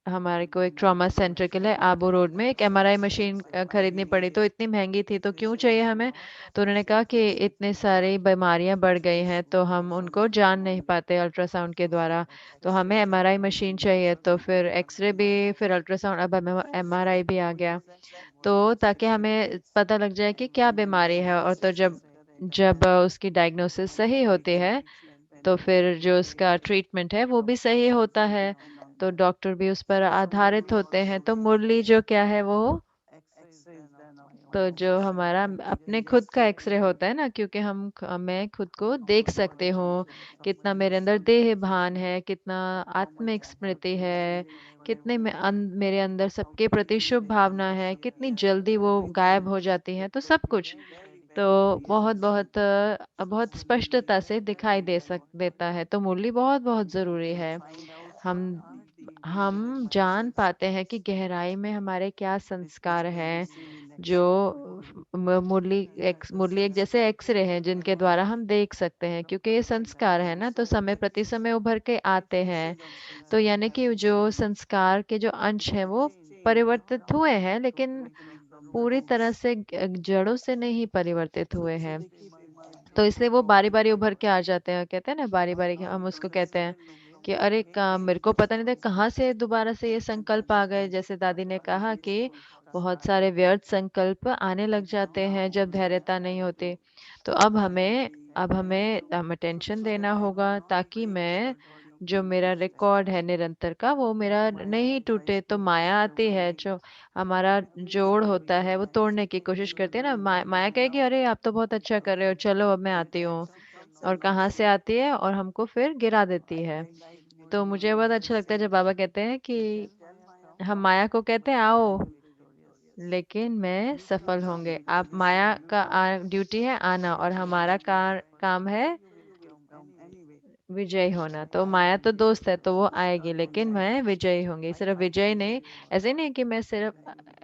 B: हमारे को एक ट्रॉमा सेंटर के लिए आबू रोड में एक एमआरआई मशीन खरीदनी पड़ी, तो इतनी महंगी थी, तो क्यों चाहिए हमें? तो उन्होंने कहा कि इतने सारी बीमारियां बढ़ गई हैं तो हम उनको जान नहीं पाते अल्ट्रासाउंड के द्वारा, तो हमें एमआरआई मशीन चाहिए। तो फिर एक्सरे भी, फिर अल्ट्रासाउंड, अब हमें एमआरआई भी आ गया, तो ताकि हमें पता लग जाए कि क्या बीमारी है। और तो जब जब उसकी डायग्नोसिस सही होती है तो फिर जो उसका ट्रीटमेंट है वो भी सही होता है, तो डॉक्टर भी उस पर आधारित होते हैं। तो मुरली जो क्या है वो, तो जो हमारा अपने खुद का एक्सरे होता है ना, क्योंकि मैं खुद को देख सकती हूँ कितना मेरे अंदर देह भान है, कितना आत्मिक स्मृति है, कितने मेरे अंदर सबके प्रति शुभ भावना है, कितनी जल्दी वो गायब हो जाती है, तो सब कुछ तो बहुत बहुत बहुत स्पष्टता से दिखाई देता है। तो मुरली बहुत बहुत जरूरी है। हम हम जान पाते हैं कि गहराई में हमारे क्या संस्कार हैं, जो मुरली एक जैसे एक्सरे हैं जिनके द्वारा हम देख सकते हैं, क्योंकि ये संस्कार है ना, तो समय प्रति समय उभर के आते हैं। तो यानी कि जो संस्कार के जो अंश हैं वो परिवर्तित हुए हैं, लेकिन पूरी तरह से जड़ों से नहीं परिवर्तित हुए हैं। तो इसलिए वो बारी बारी उभर के आ जाते हैं, कहते हैं ना बारी बारी, हम उसको कहते हैं कि अरे मेरे को पता नहीं था कहाँ से दोबारा से ये संकल्प आ गए। जैसे दादी ने कहा कि बहुत सारे व्यर्थ संकल्प आने लग जाते हैं जब धैर्यता नहीं होती। तो अब हमें टेंशन देना होगा ताकि मैं, जो मेरा रिकॉर्ड है निरंतर का, वो मेरा नहीं टूटे। तो माया आती है, जो हमारा जोड़ होता है वो तोड़ने की कोशिश करती है ना। माया कहेगी अरे आप तो बहुत अच्छा कर रहे हो, चलो अब मैं आती हूँ, और कहाँ से आती है और हमको फिर गिरा देती है। तो मुझे बहुत अच्छा लगता है जब बाबा कहते हैं कि हम माया को कहते हैं आओ, लेकिन मैं सफल होंगे। आप माया का ड्यूटी है आना, और हमारा काम है विजयी होना। तो माया तो दोस्त है तो वो आएगी, लेकिन मैं विजयी होंगी। सिर्फ विजयी नहीं, ऐसे नहीं कि मैं सिर्फ,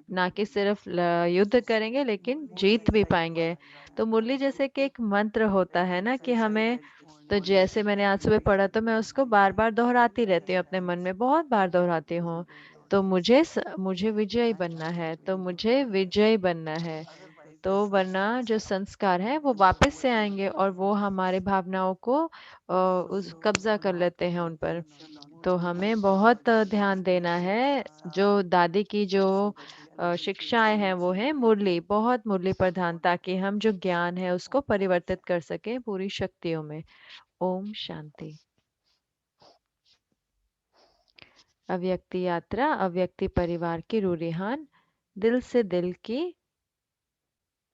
B: ना कि सिर्फ युद्ध करेंगे लेकिन जीत भी पाएंगे। तो मुरली जैसे कि एक मंत्र होता है ना कि हमें, तो जैसे मैंने आज सुबह पढ़ा तो मैं उसको बार बार दोहराती रहती हूँ अपने मन में, बहुत बार दोहराती हूँ। तो मुझे विजयी बनना है, तो मुझे विजयी बनना है। तो वरना जो संस्कार है वो वापस से आएंगे और वो हमारे भावनाओं को उस कब्जा कर लेते हैं उन पर। तो हमें बहुत ध्यान देना है। जो दादी की जो शिक्षाएं हैं वो है मुरली, बहुत मुरली प्रधान, ताकि हम जो ज्ञान है उसको परिवर्तित कर सके पूरी शक्तियों में। ओम शांति। अव्यक्ति यात्रा, अव्यक्ति परिवार की रूरिहान, दिल से दिल की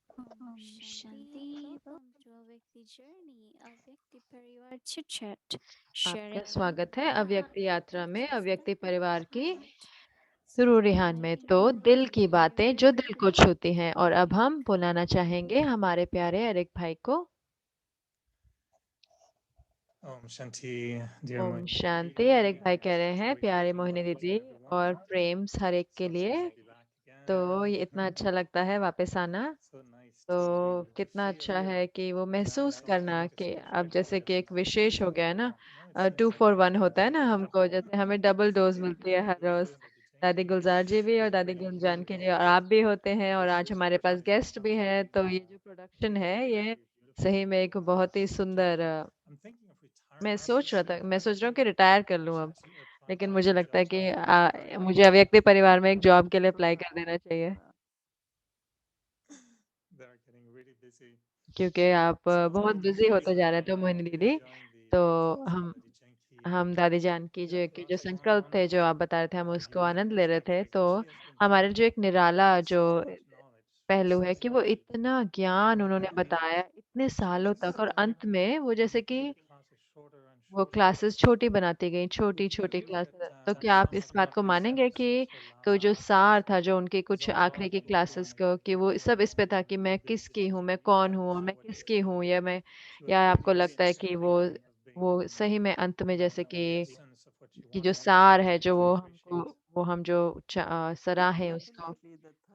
E: Om Shanti. Welcome to अव्यक्ति journey, अव्यक्ति परिवार चिट चैट,
B: आपका
E: शेयरिंग
B: स्वागत है अव्यक्ति यात्रा में, अव्यक्ति परिवार की
E: So
B: रूरिहान में। तो दिल की बातें जो दिल को छूती हैं। और अब हम बुलाना चाहेंगे हमारे प्यारे अरिक भाई को।
F: ओम शांति डियर
B: ओम
F: मोहिनी
B: शांति।
F: दीदी,
B: अरिक भाई कह रहे
F: so
B: हैं प्यारे
F: exciting
B: मोहिनी
F: welcome to
B: दीदी और
F: everyone.
B: प्रेम्स हर एक के
F: So
B: लिए।
F: nice to be back
B: तो ये इतना
F: again.
B: अच्छा लगता है वापस आना।
F: So nice
B: तो
F: to
B: कितना
F: feel
B: अच्छा है कि वो महसूस
F: that
B: करना
F: authentic
B: कि अब
F: spiritual
B: जैसे कि एक
F: presence with
B: विशेष हो
F: people.
B: गया है ना,
F: No, it's
B: 2 for 1
F: like
B: होता है ना हमको,
F: double.
B: जैसे हमें डबल डोज मिलती है हर रोज। दादी गुलजार जी भी और दादी गुलजान के लिए, और आप भी होते हैं, और आज हमारे पास गेस्ट भी है। तो ये जो प्रोडक्शन है ये सही में एक बहुत ही सुंदर मैं सोच रहा हूँ कि रिटायर कर लूँ अब, लेकिन मुझे लगता है कि मुझे अव्यक्ति परिवार में एक जॉब के लिए अप्लाई कर देना चाहिए, क्योंकि आप बहुत बिजी होते जा रहे थे मोहिनी दीदी। तो हम हम दादी जान की जो संकल्प थे जो आप बता रहे थे, हम उसको आनंद ले रहे थे। तो हमारे जो एक निराला जो पहलू है कि वो इतना ज्ञान उन्होंने बताया इतने सालों तक, और अंत में वो जैसे कि वो क्लासेस छोटी बनाती गई, छोटी छोटी क्लासेस। तो क्या आप इस बात को मानेंगे कि जो सार था जो उनकी कुछ आखिरी की क्लासेस को, कि वो सब इस पे था कि मैं किसकी हूँ, मैं कौन हूँ, और मैं किसकी हूँ, या आपको लगता है कि वो सही में अंत में जैसे कि कि जो सार है जो वो हमको वो हम जो सराहे उसको।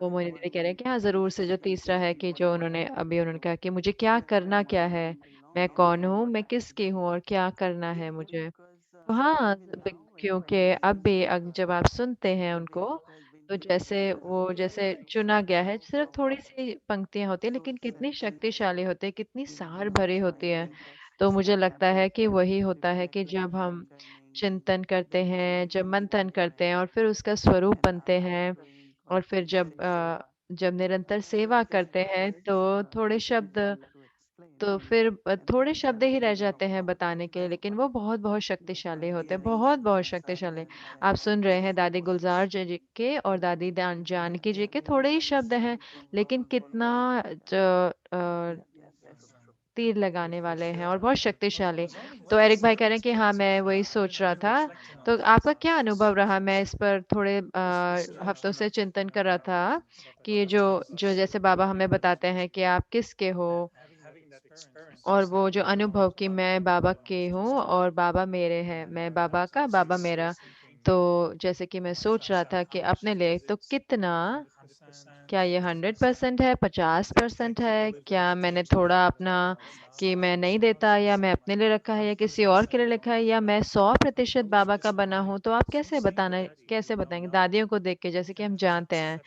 B: वो मोहिनी दीदी कह रहे हैं कि हाँ जरूर से जो तीसरा है कि जो उन्होंने अभी उन्होंने कहा कि मुझे क्या करना क्या है, मैं कौन हूँ, मैं किसकी हूँ और क्या करना है मुझे। तो हाँ, क्योंकि अब भी जब आप सुनते हैं उनको तो जैसे वो जैसे चुना गया है, सिर्फ थोड़ी सी पंक्तियां होती है लेकिन कितनी शक्तिशाली होती है, कितनी सार भरी होती है। तो मुझे लगता है कि वही होता है कि जब हम चिंतन करते हैं, जब मंथन करते हैं और फिर उसका स्वरूप बनते हैं और फिर जब निरंतर सेवा करते हैं तो थोड़े शब्द ही रह जाते हैं बताने के, लेकिन वो बहुत बहुत शक्तिशाली होते हैं, बहुत बहुत शक्तिशाली। आप सुन रहे हैं दादी गुलजार जी के और दादी जानकी जी के थोड़े ही शब्द हैं, लेकिन कितना तीर लगाने वाले हैं और बहुत शक्तिशाली। तो एरिक भाई कह रहे हैं कि हाँ मैं वही सोच रहा था। तो आपका क्या अनुभव रहा? मैं इस पर थोड़े हफ्तों से चिंतन कर रहा था कि ये जो जो जैसे बाबा हमें बताते हैं कि आप किसके हो, और वो जो अनुभव कि मैं बाबा के हूँ और बाबा मेरे हैं, मैं बाबा का, बाबा मेरा। तो जैसे कि मैं सोच रहा था कि अपने लिए तो कितना, क्या ये 100% है, 50% है, क्या मैंने थोड़ा अपना कि मैं नहीं देता, या मैं अपने लिए रखा है या किसी और के लिए लिखा है, या मैं 100% बाबा का बना हूँ। तो आप कैसे बताएंगे दादियों को देख के? जैसे कि हम जानते हैं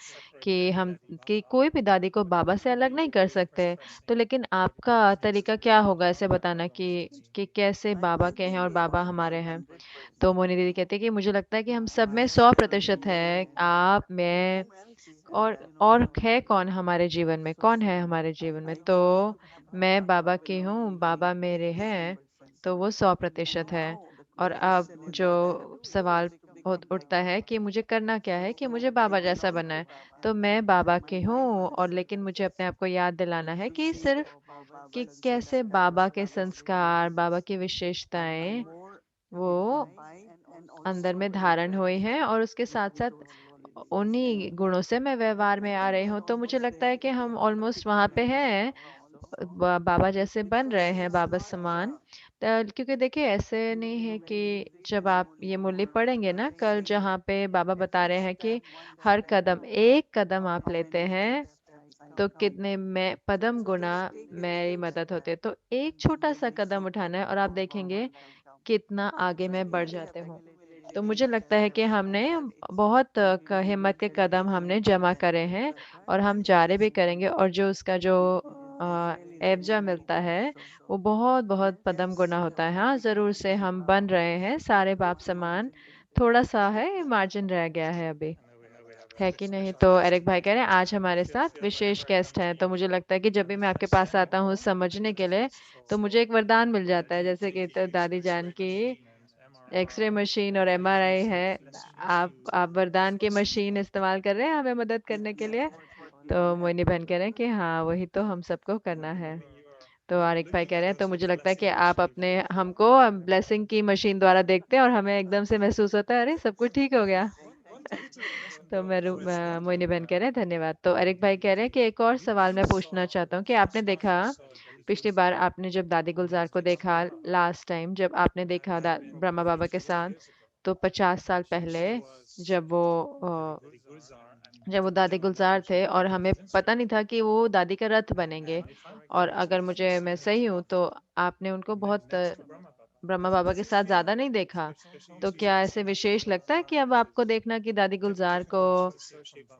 B: कि कोई भी दादी को बाबा से अलग नहीं कर सकते। तो लेकिन आपका तरीका क्या होगा ऐसे बताना कि कैसे बाबा के हैं और बाबा हमारे हैं? तो मोनी दीदी कहती है कि मुझे लगता है कि हम सब में 100% है, आप, मैं, और है कौन हमारे जीवन में, कौन है हमारे जीवन में? तो मैं बाबा की हूँ, बाबा मेरे हैं, तो वो 100% है। और अब जो सवाल उठता है कि मुझे करना क्या है, कि मुझे बाबा जैसा बनना है। तो मैं बाबा की हूँ, और लेकिन मुझे अपने आप को याद दिलाना है कि सिर्फ कि कैसे बाबा के संस्कार, बाबा की विशेषताएं वो अंदर में धारण हुई हैं, और उसके साथ साथ उन्हीं गुणों से मैं व्यवहार में आ रही हूँ। तो मुझे लगता है कि हम ऑलमोस्ट वहां पे हैं, बाबा जैसे बन रहे हैं, बाबा समान। क्योंकि देखिए ऐसे नहीं है कि जब आप ये मुरली पढ़ेंगे ना कल, जहाँ पे बाबा बता रहे हैं कि हर कदम, एक कदम आप लेते हैं तो कितने में पदम गुना मेरी मदद होती है। तो एक छोटा सा कदम उठाना है और आप देखेंगे कितना आगे मैं बढ़ जाते हूँ। तो मुझे लगता है कि हमने बहुत हिम्मत के कदम हमने जमा करे हैं, और हम जारे भी करेंगे, और जो उसका जो एवजा मिलता है वो बहुत बहुत पदम गुना होता है। हाँ जरूर से हम बन रहे हैं सारे बाप समान, थोड़ा सा है मार्जिन रह गया है अभी, है कि नहीं? तो एरिक भाई कह रहे हैं आज हमारे साथ विशेष गेस्ट हैं। तो मुझे लगता है कि जब भी मैं आपके पास आता हूँ समझने के लिए, तो मुझे एक वरदान मिल जाता है, जैसे कि तो दादी जान की एक्सरे मशीन और एमआरआई है, आप वरदान की मशीन इस्तेमाल कर रहे हैं हमें मदद करने के लिए। तो मोइनी बहन कह रहे हैं कि हाँ वही तो हम सबको करना है। तो आरिक भाई कह रहे हैं तो मुझे लगता है कि आप अपने हमको ब्लेसिंग की मशीन द्वारा देखते हैं और हमें एकदम से महसूस होता है अरे सब कुछ ठीक हो गया। तो मोइनी बहन कह रहे हैं धन्यवाद। तो अरिक भाई कह रहे हैं कि एक और सवाल मैं पूछना चाहता हूँ कि आपने देखा पिछली बार आपने जब दादी गुलजार को देखा, लास्ट टाइम जब आपने देखा ब्रह्मा बाबा के साथ, तो 50 साल पहले जब वो जब वो दादी गुलजार थे और हमें पता नहीं था कि वो दादी का रथ बनेंगे। और अगर मैं सही हूँ तो आपने उनको बहुत ब्रह्मा बाबा के साथ ज्यादा नहीं देखा। तो क्या ऐसे विशेष लगता है कि अब आपको देखना कि दादी गुलजार को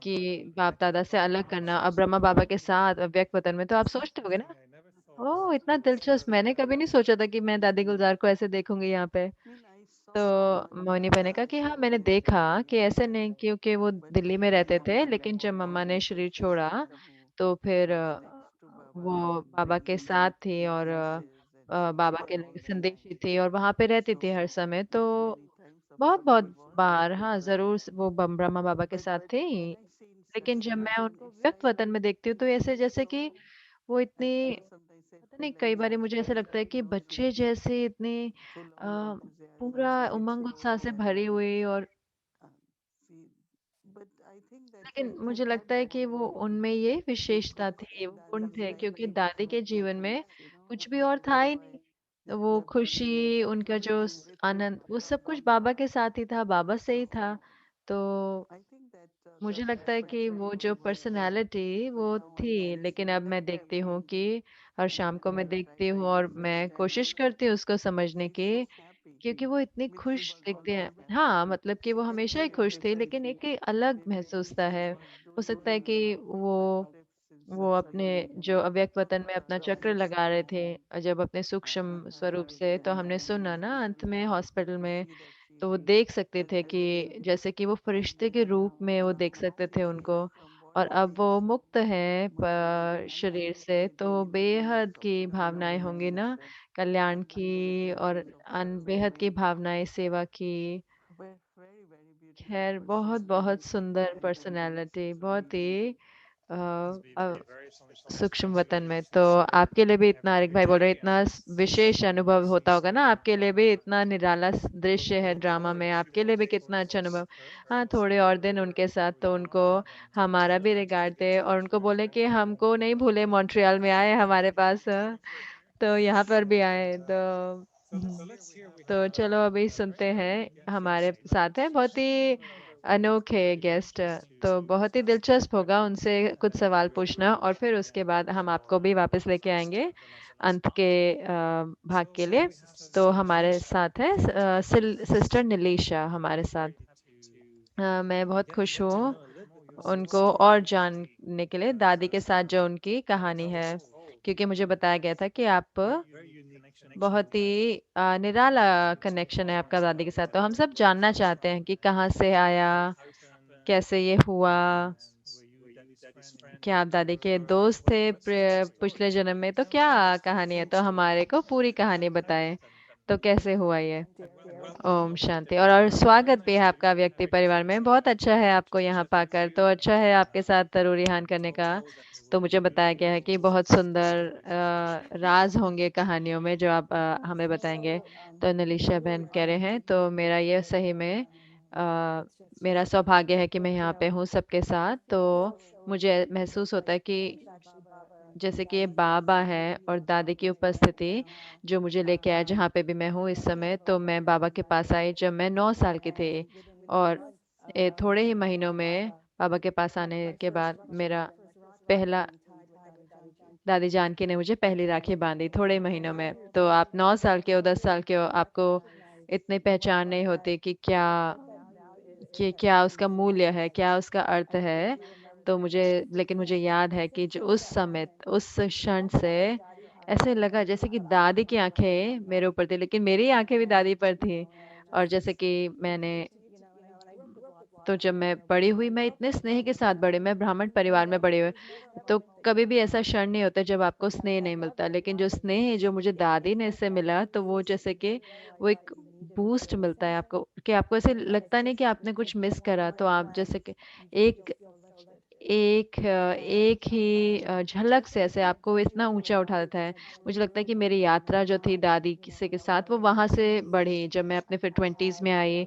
B: कि बाप दादा से अलग करना अब ब्रह्मा बाबा के साथ व्यक्त वतन में, तो आप सोचते होगे ना? ओह इतना दिलचस्प, मैंने कभी नहीं सोचा था कि मैं दादी गुलजार को ऐसे देखूंगी यहाँ पे। तो मोनी बहन कहा कि हाँ मैंने देखा कि ऐसे नहीं, क्योंकि वो दिल्ली में रहते थे, लेकिन जब मम्मा ने शरीर छोड़ा तो फिर वो बाबा के साथ थी, और बाबा के लिए संदेशी थी और वहां पे रहती थी हर समय। तो बहुत बहुत बार हाँ जरूर वो ब्रह्मा बाबा के साथ थी। लेकिन जब मैं उनको व्यक्त वतन में देखती हूँ तो ऐसे जैसे कि वो इतनी, पता नहीं, कई बार मुझे ऐसा लगता है कि बच्चे जैसे इतनी पूरा उमंग उत्साह से भरी हुई। और लेकिन मुझे लगता है कि वो उनमें ये विशेषता थी, वो गुण थे, क्योंकि दादी के जीवन में कुछ भी और था ही नहीं। वो खुशी, उनका जो आनंद, वो सब कुछ बाबा के साथ ही था, बाबा से ही था। तो मुझे लगता है कि वो जो पर्सनालिटी वो थी, लेकिन अब मैं देखती हूँ कि हर शाम को मैं देखती हूँ और मैं कोशिश करती हूँ उसको समझने की, क्योंकि वो इतनी खुश दिखते हैं। हाँ, मतलब कि वो हमेशा ही खुश थे, लेकिन एक अलग महसूस था है। हो सकता है कि वो अपने जो अव्यक्त वतन में अपना चक्र लगा रहे थे, जब अपने सूक्ष्म स्वरूप से, तो हमने सुना ना अंत में हॉस्पिटल में, तो वो देख सकते थे कि जैसे कि वो फरिश्ते के रूप में वो देख सकते थे उनको। और अब वो मुक्त है शरीर से, तो बेहद की भावनाएं होंगी ना, कल्याण की और बेहद की भावनाएं सेवा की। खैर, बहुत बहुत सुंदर पर्सनालिटी, बहुत ही अ, अ, सूक्ष्म वतन में। तो आपके लिए भी इतना, आरिक भाई बोल रहे हैं, इतना विशेष अनुभव होता होगा ना आपके लिए भी, इतना निराला दृश्य है ड्रामा में, आपके लिए भी कितना अच्छा अनुभव। हाँ, थोड़े और दिन उनके साथ, तो उनको हमारा भी रिगार्ड दे और उनको बोले कि हमको नहीं भूले, मॉन्ट्रियल में आए हमारे पास, तो यहाँ पर भी आए। तो चलो अभी सुनते हैं, हमारे साथ है बहुत ही अनोखे गेस्ट, तो बहुत ही दिलचस्प होगा उनसे कुछ सवाल पूछना, और फिर उसके बाद हम आपको भी वापस लेके आएंगे अंत के भाग के लिए। तो हमारे साथ है सिस्टर नीलिशा हमारे साथ। मैं बहुत खुश हूँ उनको और जानने के लिए, दादी के साथ जो उनकी कहानी है, क्योंकि मुझे बताया गया था कि आप बहुत ही निराला कनेक्शन है आपका दादी के साथ। तो हम सब जानना चाहते हैं कि कहाँ से आया, कैसे ये हुआ, क्या आप दादी के दोस्त थे पिछले जन्म में, तो क्या कहानी है, तो हमारे को पूरी कहानी बताएं, तो कैसे हुआ ये। ओम शांति। और स्वागत भी है आपका व्यक्ति परिवार में, बहुत अच्छा है आपको यहाँ पाकर, तो अच्छा है आपके साथ रूरिहान करने का। तो मुझे बताया गया है कि बहुत सुंदर राज होंगे कहानियों में जो आप हमें बताएंगे। तो नलिशा बहन कह रहे हैं, तो मेरा ये सही में मेरा सौभाग्य है कि मैं यहाँ पे हूँ सबके साथ। तो मुझे महसूस होता है कि जैसे कि ये बाबा है और दादी की उपस्थिति जो मुझे लेके आया जहाँ पे भी मैं हूँ इस समय। तो मैं बाबा के पास आई जब मैं 9 साल की थी, और थोड़े ही महीनों में बाबा के पास आने के बाद मेरा पहला, दादी जानकी ने मुझे पहली राखी बांधी थोड़े महीनों में। तो आप 9 साल के हो, 10 साल के हो, आपको इतनी पहचान नहीं होती कि क्या उसका मूल्य है, क्या उसका अर्थ है। तो मुझे, लेकिन मुझे याद है कि जो उस समय, उस क्षण से ऐसे लगा जैसे कि दादी की आंखें मेरे ऊपर थी, लेकिन मेरी आंखें भी दादी पर थी। और जैसे कि मैंने, तो जब मैं बड़ी हुई, मैं इतने स्नेह के साथ बड़ी, मैं ब्राह्मण परिवार में बड़ी हुई, तो कभी भी ऐसा क्षण नहीं होता जब आपको स्नेह नहीं मिलता, लेकिन जो स्नेह जो मुझे दादी ने से मिला, तो वो जैसे कि वो एक बूस्ट मिलता है आपको, कि आपको ऐसे लगता नहीं कि आपने कुछ मिस करा। तो आप जैसे कि एक एक ही झलक से ऐसे आपको इतना ऊंचा उठा देता है। मुझे लगता है कि मेरी यात्रा जो थी दादी किसी के साथ, वो वहां से बढ़ी। जब मैं अपने फिर 20s में आई,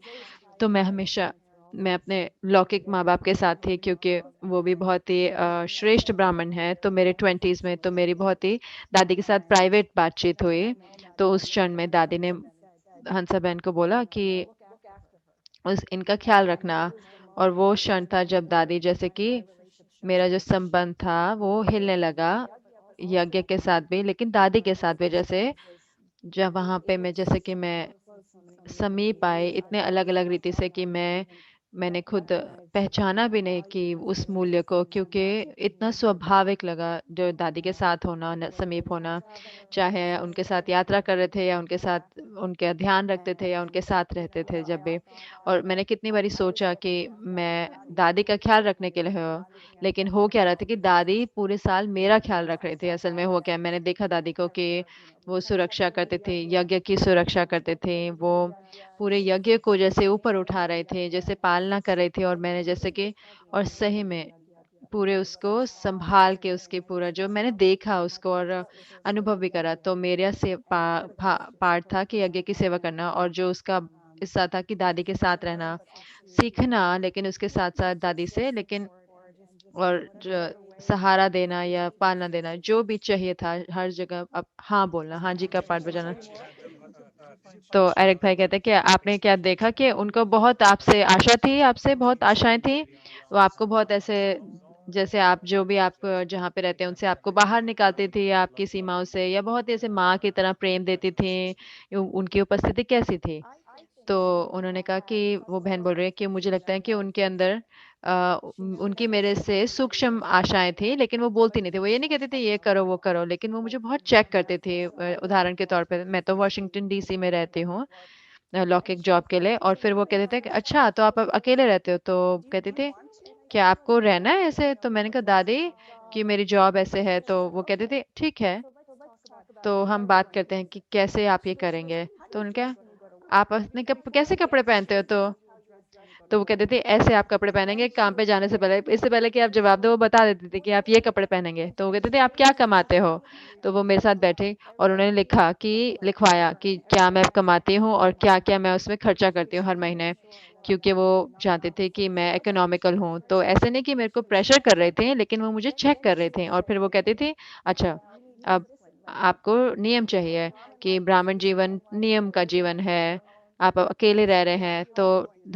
B: तो मैं हमेशा, मैं अपने लौकिक माँ बाप के साथ थी, क्योंकि वो भी बहुत ही श्रेष्ठ ब्राह्मण है। तो मेरे 20s में तो मेरी बहुत ही दादी के साथ प्राइवेट बातचीत हुई। तो उस क्षण में दादी ने हंसा बहन को बोला कि उस इनका ख्याल रखना। और वो क्षण था जब दादी, जैसे कि मेरा जो संबंध था वो हिलने लगा, यज्ञ के साथ भी, लेकिन दादी के साथ भी। जैसे जब वहां पे मैं, जैसे कि मैं समीप आए इतने अलग अलग रीति से कि मैंने खुद पहचाना भी नहीं कि उस मूल्य को, क्योंकि इतना स्वाभाविक लगा जो दादी के साथ होना, समीप होना, चाहे उनके साथ यात्रा कर रहे थे या उनके साथ उनके ध्यान रखते थे या उनके साथ रहते थे जब भी। और मैंने कितनी बारी सोचा कि मैं दादी का ख्याल रखने के लिए हो, लेकिन हो क्या रहा था कि दादी पूरे साल मेरा ख्याल रख रही थी। असल में हो क्या, मैंने देखा दादी को कि वो सुरक्षा करते थे, यज्ञ की सुरक्षा करते थे, वो पूरे यज्ञ को जैसे ऊपर उठा रहे थे, जैसे पालना कर रहे थे। और मैंने जैसे कि, और सही में पूरे उसको संभाल के, उसके पूरा जो मैंने देखा उसको और अनुभव भी करा। तो मेरा पार्ट था कि यज्ञ की सेवा करना, और जो उसका हिस्सा था कि दादी के साथ रहना, सीखना, लेकिन उसके साथ साथ दादी से, लेकिन और सहारा देना या पालना देना, जो भी चाहिए था हर जगह अब हाँ बोलना, हाँ जी का पार्ट बजाना। तो एरिक भाई कहते हैं कि आपने क्या देखा कि उनको बहुत आपसे आशा थी, आपसे बहुत आशाएं थी, वो आपको बहुत ऐसे जैसे आप जो भी आप जहाँ पे रहते हैं उनसे आपको बाहर निकालती थी आपकी सीमाओं से, या बहुत ऐसे माँ की तरह प्रेम देती थी, उनकी उपस्थिति कैसी थी? तो उन्होंने कहा कि वो बहन बोल रही है कि मुझे लगता है कि उनके अंदर उनकी मेरे से सूक्ष्म आशाएं थी, लेकिन वो बोलती नहीं थी। वो ये नहीं कहती थी ये करो वो करो, लेकिन वो मुझे बहुत चेक करते थे। उदाहरण के तौर पे मैं तो वॉशिंगटन डीसी में रहती हूँ लौकिक जॉब के लिए, और फिर वो कहते थे कि अच्छा तो आप अब अकेले रहते हो? तो कहते थे क्या आपको रहना है ऐसे? तो मैंने कहा दादी कि मेरी जॉब ऐसे है। तो वो कहते थे ठीक है, तो हम बात करते हैं कि कैसे आप ये करेंगे। तो उन्होंने कहा आप अपने कैसे कपड़े पहनते हो? तो वो कहते थे ऐसे आप कपड़े पहनेंगे काम पे जाने से पहले, इससे पहले कि आप जवाब दो वो बता देते थे कि आप ये कपड़े पहनेंगे। तो वो कहते थे आप क्या कमाते हो? तो वो मेरे साथ बैठे और उन्होंने लिखवाया कि क्या मैं कमाती हूँ और क्या क्या मैं उसमें खर्चा करती हूँ हर महीने, क्योंकि वो जानते थे कि मैं इकोनॉमिकल हूँ। तो ऐसे नहीं कि मेरे को प्रेशर कर रहे थे, लेकिन वो मुझे चेक कर रहे थे। और फिर वो कहते थे अच्छा अब आपको नियम चाहिए कि ब्राह्मण जीवन नियम का जीवन है, आप अकेले रह रहे हैं, तो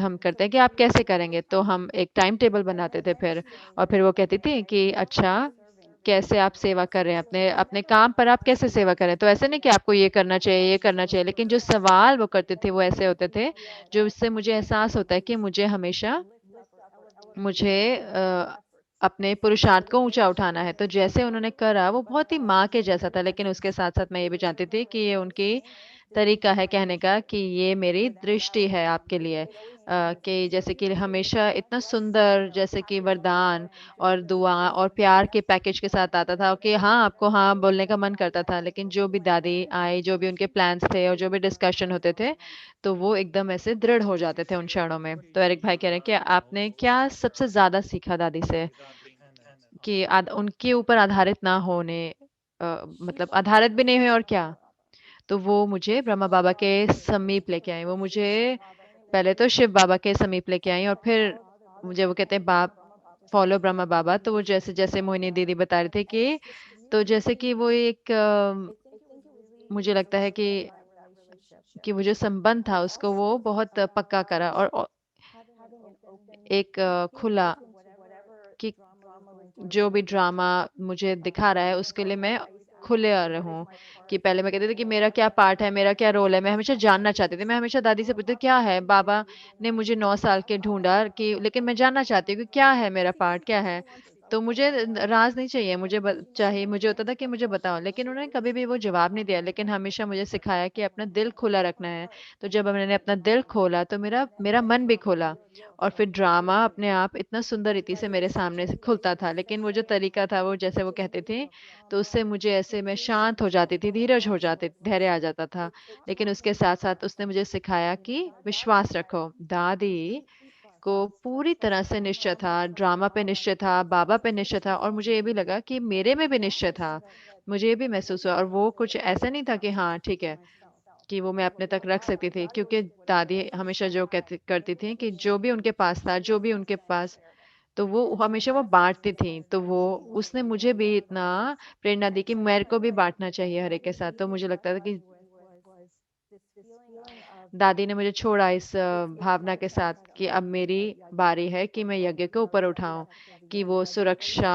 B: हम करते हैं कि आप कैसे करेंगे? तो हम एक टाइम टेबल बनाते थे फिर। और फिर वो कहती थी कि अच्छा कैसे आप सेवा कर रहे हैं अपने अपने काम पर, आप कैसे सेवा कर रहे हैं? तो ऐसे नहीं कि आपको ये करना चाहिए ये करना चाहिए, लेकिन जो सवाल वो करते थे वो ऐसे होते थे जो इससे मुझे एहसास होता है कि मुझे हमेशा मुझे अपने पुरुषार्थ को ऊंचा उठाना है। तो जैसे उन्होंने करा वो बहुत ही माँ के जैसा था, लेकिन उसके साथ साथ मैं ये भी जानती थी कि ये उनकी तरीका है कहने का कि ये मेरी दृष्टि है आपके लिए, कि जैसे कि हमेशा इतना सुंदर जैसे कि वरदान और दुआ और प्यार के पैकेज के साथ आता था कि हाँ आपको हाँ बोलने का मन करता था, लेकिन जो भी दादी आई जो भी उनके प्लान्स थे और जो भी डिस्कशन होते थे तो वो एकदम ऐसे दृढ़ हो जाते थे उन क्षणों में। तो एरिक भाई कह रहे हैं कि आपने क्या सबसे ज्यादा सीखा दादी से कि उनके ऊपर आधारित ना होने, मतलब आधारित भी नहीं हुए और क्या? तो वो मुझे ब्रह्मा बाबा के समीप लेके आई। वो मुझे पहले तो शिव बाबा के समीप लेके आई और फिर मुझे वो कहते हैं बाप फॉलो ब्रह्मा बाबा। तो वो जैसे जैसे मोहिनी दीदी बता रही थी कि तो जैसे कि वो एक मुझे लगता है कि वो जो संबंध था उसको वो बहुत पक्का करा और एक खुला कि जो भी ड्रामा मुझे दिखा रहा है उसके लिए मैं खुले रहूं। कि पहले मैं कहती थी कि मेरा क्या पार्ट है मेरा क्या रोल है, मैं हमेशा जानना चाहती थी। मैं हमेशा दादी से पूछती थी, क्या है बाबा ने मुझे 9 साल के ढूंढा कि लेकिन मैं जानना चाहती हूँ कि क्या है मेरा पार्ट क्या है। तो मुझे राज नहीं चाहिए, मुझे चाहिए मुझे होता था कि मुझे बताओ, लेकिन उन्होंने कभी भी वो जवाब नहीं दिया, लेकिन हमेशा मुझे सिखाया कि अपना दिल खुला रखना है। तो जब मैंने अपना दिल खोला तो मेरा मेरा मन भी खोला और फिर ड्रामा अपने आप इतना सुंदर रीति से मेरे सामने से खुलता था। लेकिन वो जो तरीका था वो जैसे वो कहते थे तो उससे मुझे ऐसे मैं शांत हो जाती थी, धीरज हो जाते धैर्य आ जाता था। लेकिन उसके साथ साथ उसने मुझे सिखाया कि विश्वास रखो। दादी को पूरी तरह से निश्चय था, ड्रामा पे निश्चय था, बाबा पे निश्चय था, और मुझे ये भी लगा कि मेरे में भी निश्चय था। मुझे ये भी महसूस हुआ और वो कुछ ऐसा नहीं था कि हाँ ठीक है कि वो मैं अपने तक रख सकती थी, क्योंकि दादी हमेशा जो कहती करती थी कि जो भी उनके पास था जो भी उनके पास, तो वो हमेशा वो बांटती थी। तो वो उसने मुझे भी इतना प्रेरणा दी कि मेरे को भी बांटना चाहिए हर एक के साथ। तो मुझे लगता था कि दादी ने मुझे छोड़ा इस भावना के साथ कि अब मेरी बारी है कि मैं यज्ञ को ऊपर उठाऊं, कि वो सुरक्षा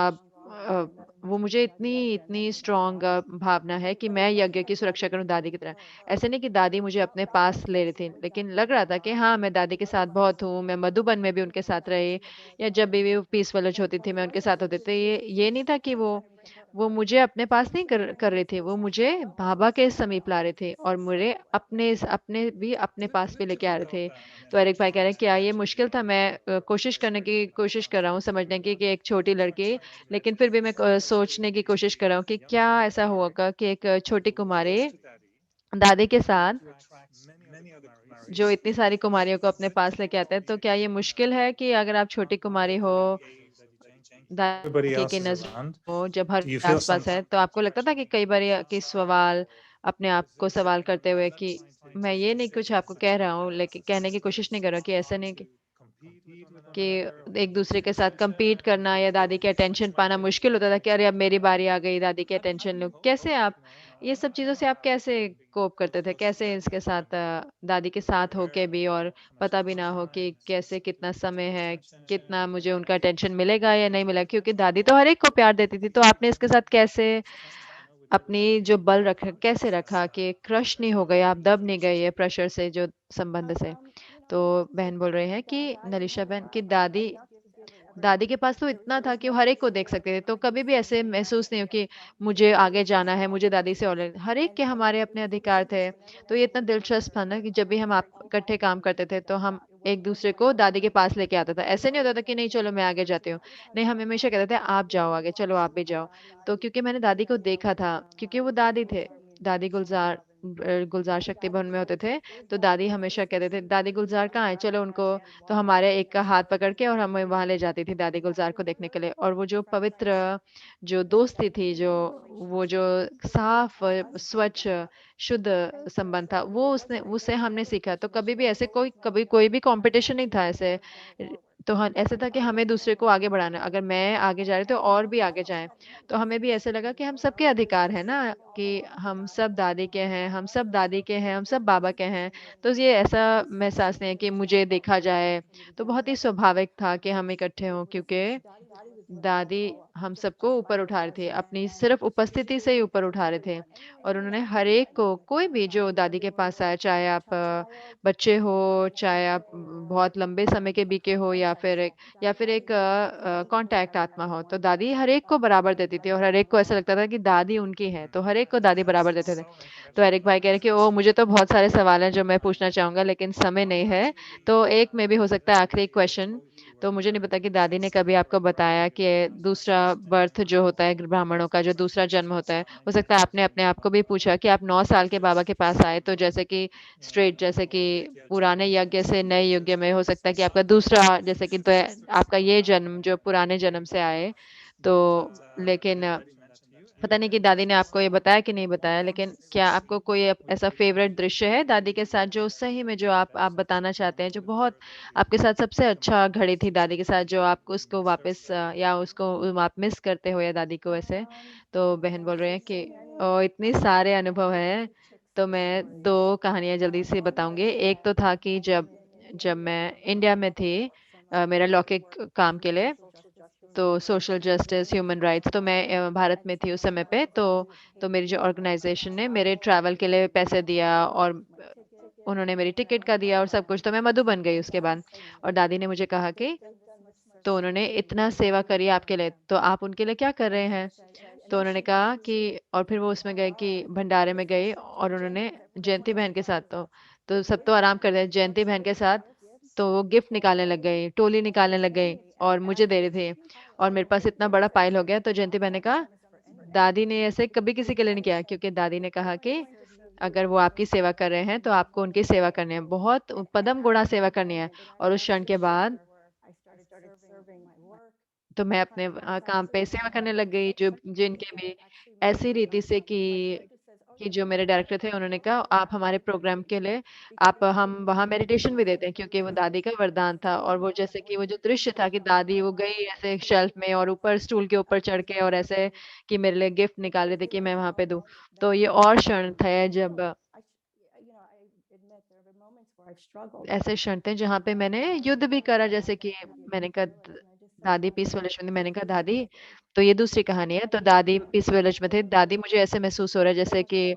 B: वो मुझे इतनी इतनी स्ट्रॉन्ग भावना है कि मैं यज्ञ की सुरक्षा करूं दादी की तरह। ऐसे नहीं कि दादी मुझे अपने पास ले रही थी, लेकिन लग रहा था कि हाँ मैं दादी के साथ बहुत हूँ। मैं मधुबन में भी उनके साथ रही, या जब भी वो पीस विलेज होती थी मैं उनके साथ होते थे। ये नहीं था कि वो मुझे अपने पास नहीं कर रहे थे, वो मुझे बाबा के समीप ला रहे थे और मुझे अपने भी अपने पास भी लेके आ रहे थे। तो एरिक भाई कह रहे हैं क्या ये मुश्किल था? मैं कोशिश करने की कोशिश कर रहा हूँ समझने की कि एक छोटी लड़की, लेकिन फिर भी मैं सोचने की कोशिश कर रहा हूँ कि क्या ऐसा होगा कि एक छोटी कुमारी दादी के साथ जो इतनी सारी कुमारियों को अपने पास लेके आता है, तो क्या ये मुश्किल है कि अगर आप छोटी कुमारी हो
F: everybody
B: दादी
F: else
B: की
F: is
B: नजर
F: around,
B: हो, जब हर
F: do you
B: कोई
F: feel
B: आसपास है, तो आपको लगता था कि कई बार कि सवाल अपने आप को सवाल करते हुए कि मैं ये नहीं कुछ आपको कह रहा हूँ, लेकिन कहने की कोशिश नहीं कर रहा कि ऐसा नहीं कि कि एक दूसरे के साथ compete करना या दादी के अटेंशन पाना मुश्किल होता था कि अरे अब मेरी बारी आ गई, दादी की अटेंशन लो। कैसे आप ये सब चीज़ों से आप कैसे कोप करते थे? कैसे इसके साथ दादी के साथ होके भी और पता भी ना हो कि कैसे कितना समय है, कितना मुझे उनका अटेंशन मिलेगा या नहीं मिलेगा? क्योंकि दादी तो हर एक को प्यार देती थी, तो आपने इसके साथ कैसे अपनी जो बल रखा, कैसे रखा कि क्रश नहीं हो गए, आप दब नहीं गए ये प्रेशर से, जो संबंध से? तो बहन बोल रहे हैं कि नलिशा बहन की दादी दादी के पास तो इतना था कि वो हर एक को देख सकते थे, तो कभी भी ऐसे महसूस नहीं हो कि मुझे आगे जाना है, मुझे दादी से अलग, हर एक के हमारे अपने अधिकार थे। तो ये इतना दिलचस्प था ना कि जब भी हम आप इकट्ठे काम करते थे तो हम एक दूसरे को दादी के पास लेके आता था। ऐसे नहीं होता था कि नहीं चलो मैं आगे जाती हूँ, नहीं हम हमेशा कहते थे आप जाओ आगे, चलो आप भी जाओ। तो क्योंकि मैंने दादी को देखा था, क्योंकि वो दादी थे, दादी गुलजार शक्ति भवन में होते थे, तो दादी हमेशा कहते थे दादी गुलजार कहाँ है, चलो उनको। तो हमारे एक का हाथ पकड़ के और हमें वहां ले जाती थी दादी गुलजार को देखने के लिए। और वो जो पवित्र जो दोस्ती थी, जो वो जो साफ स्वच्छ शुद्ध संबंध था, वो उसने उससे हमने सीखा। तो कभी भी ऐसे कभी कोई भी कंपटीशन नहीं था ऐसे। तो हम ऐसे था कि हमें दूसरे को आगे बढ़ाना, अगर मैं आगे जा रही तो और भी आगे जाएं। तो हमें भी ऐसे लगा कि हम सबके अधिकार है ना, कि हम सब दादी के हैं, हम सब दादी के हैं, हम सब बाबा के हैं। तो ये ऐसा महसूस नहीं है कि मुझे देखा जाए। तो बहुत ही स्वाभाविक था कि हम इकट्ठे हों, क्योंकि दादी हम सबको ऊपर उठा रहे थे, अपनी सिर्फ उपस्थिति से ही ऊपर उठा रहे थे। और उन्होंने हर एक को, कोई भी जो दादी के पास आया, चाहे आप बच्चे हो, चाहे आप बहुत लंबे समय के बीके हो, या फिर एक कांटेक्ट आत्मा हो, तो दादी हर एक को बराबर देती थी। और हर एक को ऐसा लगता था कि दादी उनकी है, तो हर एक को दादी बराबर देते थे। तो एरिक भाई कह रहे कि ओ मुझे तो बहुत सारे सवाल हैं जो मैं पूछना चाहूंगा, लेकिन समय नहीं है। तो एक में भी हो सकता है आखिरी क्वेश्चन। तो मुझे नहीं पता कि दादी ने कभी आपको बताया कि दूसरा बर्थ जो होता है ब्राह्मणों का, जो दूसरा जन्म होता है, हो सकता है आपने अपने आप को भी पूछा कि आप 9 साल के बाबा के पास आए, तो जैसे कि पुराने यज्ञ से नए यज्ञ में हो सकता है कि आपका दूसरा, जैसे कि आपका ये जन्म जो पुराने जन्म से आए। तो लेकिन पता नहीं कि दादी ने आपको ये बताया कि नहीं बताया, लेकिन क्या आपको कोई ऐसा फेवरेट दृश्य है दादी के साथ, जो सही में जो आप बताना चाहते हैं, जो बहुत आपके साथ सबसे अच्छा घड़ी थी दादी के साथ, जो आपको उसको वापस या उसको आप मिस करते हो या दादी को ऐसे? तो बहन बोल रहे हैं कि इतने सारे अनुभव हैं। तो मैं दो कहानियां जल्दी से बताऊंगी। एक तो था कि जब जब मैं इंडिया में थी, मेरा लौकिक काम के लिए, तो सोशल जस्टिस, ह्यूमन राइट्स, तो मैं भारत में थी उस समय पे। तो मेरी जो ऑर्गेनाइजेशन ने मेरे ट्रैवल के लिए पैसे दिया, और उन्होंने मेरी टिकट का दिया और सब कुछ, तो मैं मधु बन गई उसके बाद। और दादी ने मुझे कहा कि तो उन्होंने इतना सेवा करी आपके लिए, तो आप उनके लिए क्या कर रहे हैं? तो उन्होंने कहा कि, और फिर वो उसमें गए कि भंडारे में गई, और उन्होंने जयंती बहन के साथ, तो सब तो आराम कर रहे हैं, जयंती बहन के साथ तो वो गिफ्ट निकालने लग गई, टोली निकालने लग गई, और मुझे दे रही थी। और मेरे पास इतना बड़ा पाइल हो गया। तो जयंती बहन ने कहा दादी ने ऐसे कभी किसी के लिए नहीं किया, क्योंकि दादी ने कहा कि अगर वो आपकी सेवा कर रहे हैं तो आपको उनकी सेवा करनी है, बहुत पदम गुणा सेवा करनी है। और उस क्षण के बाद तो मैं अपने काम पे सेवा करने लग गई, जो जिनके भी ऐसी रीति से कि जो मेरे डायरेक्टर थे, उन्होंने कहा आप हमारे प्रोग्राम के लिए, आप हम वहाँ मेडिटेशन भी देते हैं, क्योंकि वो दादी का वरदान था। और वो जैसे कि वो जो दृश्य था कि दादी वो गई ऐसे शेल्फ में और ऊपर स्टूल के ऊपर चढ़ के, और ऐसे कि मेरे लिए गिफ्ट निकाल रहे थे कि मैं वहां पे दूं। तो ये और क्षण थे जब ऐसे क्षण थे जहाँ पे मैंने युद्ध भी करा, जैसे कि मैंने कहा दादी पीस विलेज में थी, मैंने कहा दादी, तो ये दूसरी कहानी है। तो दादी पीस विलेज में थे, दादी मुझे ऐसे महसूस हो रहा है जैसे कि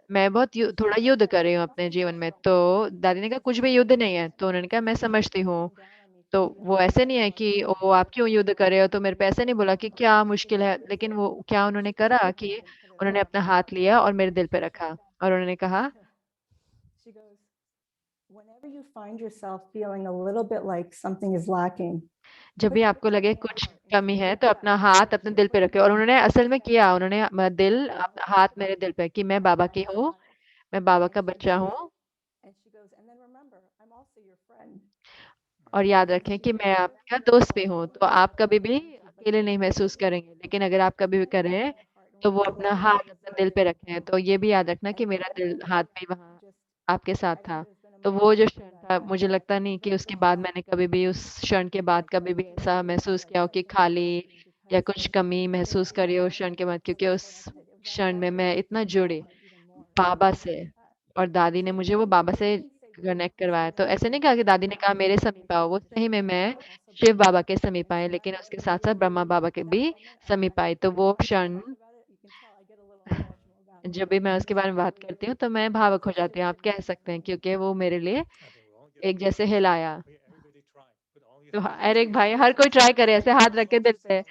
B: मैं बहुत थोड़ा युद्ध कर रही हूँ अपने जीवन में। तो दादी ने कहा कुछ भी युद्ध नहीं है। तो उन्होंने कहा मैं समझती हूँ। तो वो ऐसे नहीं है कि ओ आप क्यों युद्ध कर रहे हो, तो मेरे पे ऐसे नहीं बोला कि क्या मुश्किल है, लेकिन वो क्या उन्होंने करा कि उन्होंने अपना हाथ लिया और मेरे दिल पे रखा, और उन्होंने कहा
G: Whenever you find yourself feeling a little bit like something is lacking,
B: जब भी आपको लगे कुछ कमी है तो अपना हाथ अपने दिल पे रखे। और उन्होंने असल में किया, उन्होंने अपना हाथ मेरे दिल पे कि मैं बाबा की हूँ, मैं बाबा का बच्चा हूँ।
G: and she goes, and then remember, I'm also your friend.
B: और याद रखें कि मैं आपका दोस्त भी हूँ। तो आप कभी भी अकेले नहीं महसूस करेंगे, लेकिन अगर आप कभी भी करें तो वो अपना हाथ अपने दिल पे रखें। तो ये भी याद रखना कि मेरा दिल हाथ भी वहाँ आपके साथ था। तो वो जो क्षण था, मुझे लगता नहीं कि उसके बाद मैंने कभी भी उस क्षण के बाद कभी भी ऐसा महसूस किया हो कि खाली या कुछ कमी महसूस करी हो उस क्षण के बाद, क्योंकि उस क्षण में मैं इतना जुड़ी बाबा से, और दादी ने मुझे वो बाबा से कनेक्ट करवाया। तो ऐसे नहीं कहा कि दादी ने कहा मेरे समीप आओ, वो सही में मैं शिव बाबा के समीप आई, लेकिन उसके साथ-साथ ब्रह्मा बाबा के भी समीप आई। तो वो क्षण जब भी मैं उसके बारे में बात करती हूँ, तो मैं भावुक हो जाती हूँ, आप कह सकते हैं, क्योंकि वो मेरे लिए एक जैसे हिलाया। तो अरे भाई, हर कोई ट्राई करे ऐसे हाथ रख के दिल पे।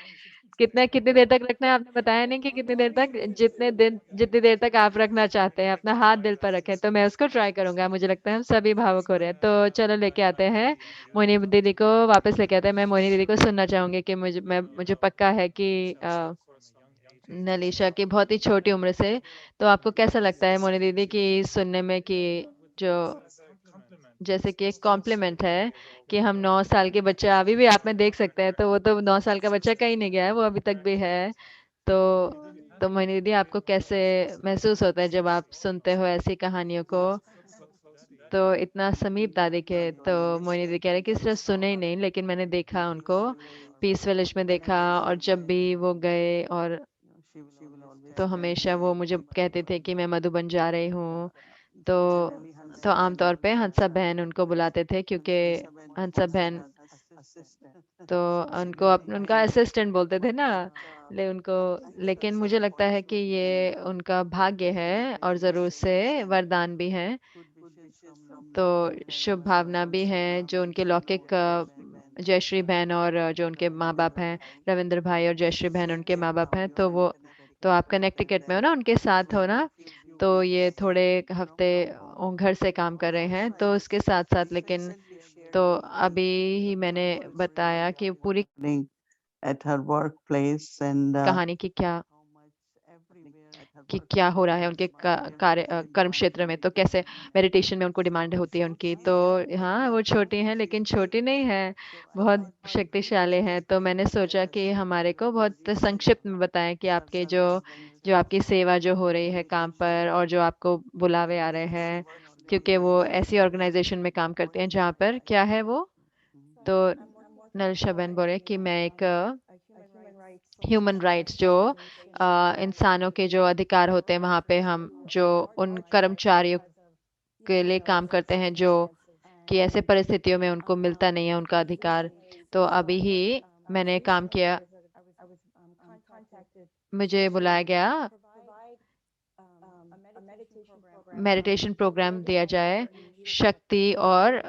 B: कितनी देर तक रखना है आपने बताया नहीं कि कितनी देर तक, जितनी देर तक आप रखना चाहते हैं अपना हाथ दिल पर रखें, तो मैं उसको ट्राई करूंगा। मुझे लगता है हम सभी भावुक हो रहे हैं। तो चलो लेके आते हैं मोहिनी दीदी को, वापस लेके आते हैं। मैं मोहिनी दीदी को सुनना चाहूंगी कि मुझे पक्का है कि नलीशा की बहुत ही छोटी उम्र से, तो आपको कैसा लगता है मोहिनी दीदी की सुनने में कि जो जैसे कि एक कॉम्प्लीमेंट है कि हम 9 साल के बच्चे अभी भी आप में देख सकते हैं, तो वो तो 9 साल का बच्चा कहीं नहीं गया है, वो अभी तक भी है। तो मोहिनी दीदी, आपको कैसे महसूस होता है जब आप सुनते हो ऐसी कहानियों को? तो इतना समीप दादी के, तो मोहिनी दीदी कह रहे कि सिर्फ सुने ही नहीं, लेकिन मैंने देखा उनको पीस विलेज में देखा, और जब भी वो गए और तो हमेशा वो मुझे कहते थे कि मैं मधुबन जा रही हूँ। तो आमतौर पे हंसा बहन उनको बुलाते थे, क्योंकि हंसा बहन तो उनको उनका असिस्टेंट बोलते थे ना, लेकिन मुझे लगता है कि ये उनका भाग्य है और ज़रूर से वरदान भी है। तो शुभ भावना भी है जो उनके लौकिक जयश्री बहन और जो उनके माँ बाप हैं, रविंद्र भाई और जयश्री बहन उनके माँ बाप हैं। तो वो, तो आप कनेक्टिकट में हो ना, उनके साथ हो ना, तो ये थोड़े हफ्ते वो घर से काम कर रहे हैं, तो उसके साथ साथ लेकिन तो अभी ही मैंने बताया कि पूरी
A: at her workplace and
B: कहानी की क्या कि क्या हो रहा है उनके कर्म क्षेत्र में, तो कैसे मेडिटेशन में उनको डिमांड होती है उनकी। तो हाँ, वो छोटी हैं लेकिन छोटी नहीं है, बहुत शक्तिशाली हैं। तो मैंने सोचा कि हमारे को बहुत संक्षिप्त में बताएं कि आपके जो आपकी सेवा जो हो रही है काम पर, और जो आपको बुलावे आ रहे हैं, क्योंकि वो ऐसी ऑर्गेनाइजेशन में काम करते हैं जहाँ पर क्या है वो। तो नलिशा बहन बोले कि मैं एक ह्यूमन राइट्स जो इंसानों के जो अधिकार होते हैं वहाँ पे हम जो उन कर्मचारियों के लिए काम करते हैं जो कि ऐसे परिस्थितियों में उनको मिलता नहीं है उनका अधिकार। तो अभी ही मैंने काम किया, मुझे बुलाया गया मेडिटेशन प्रोग्राम दिया जाए शक्ति और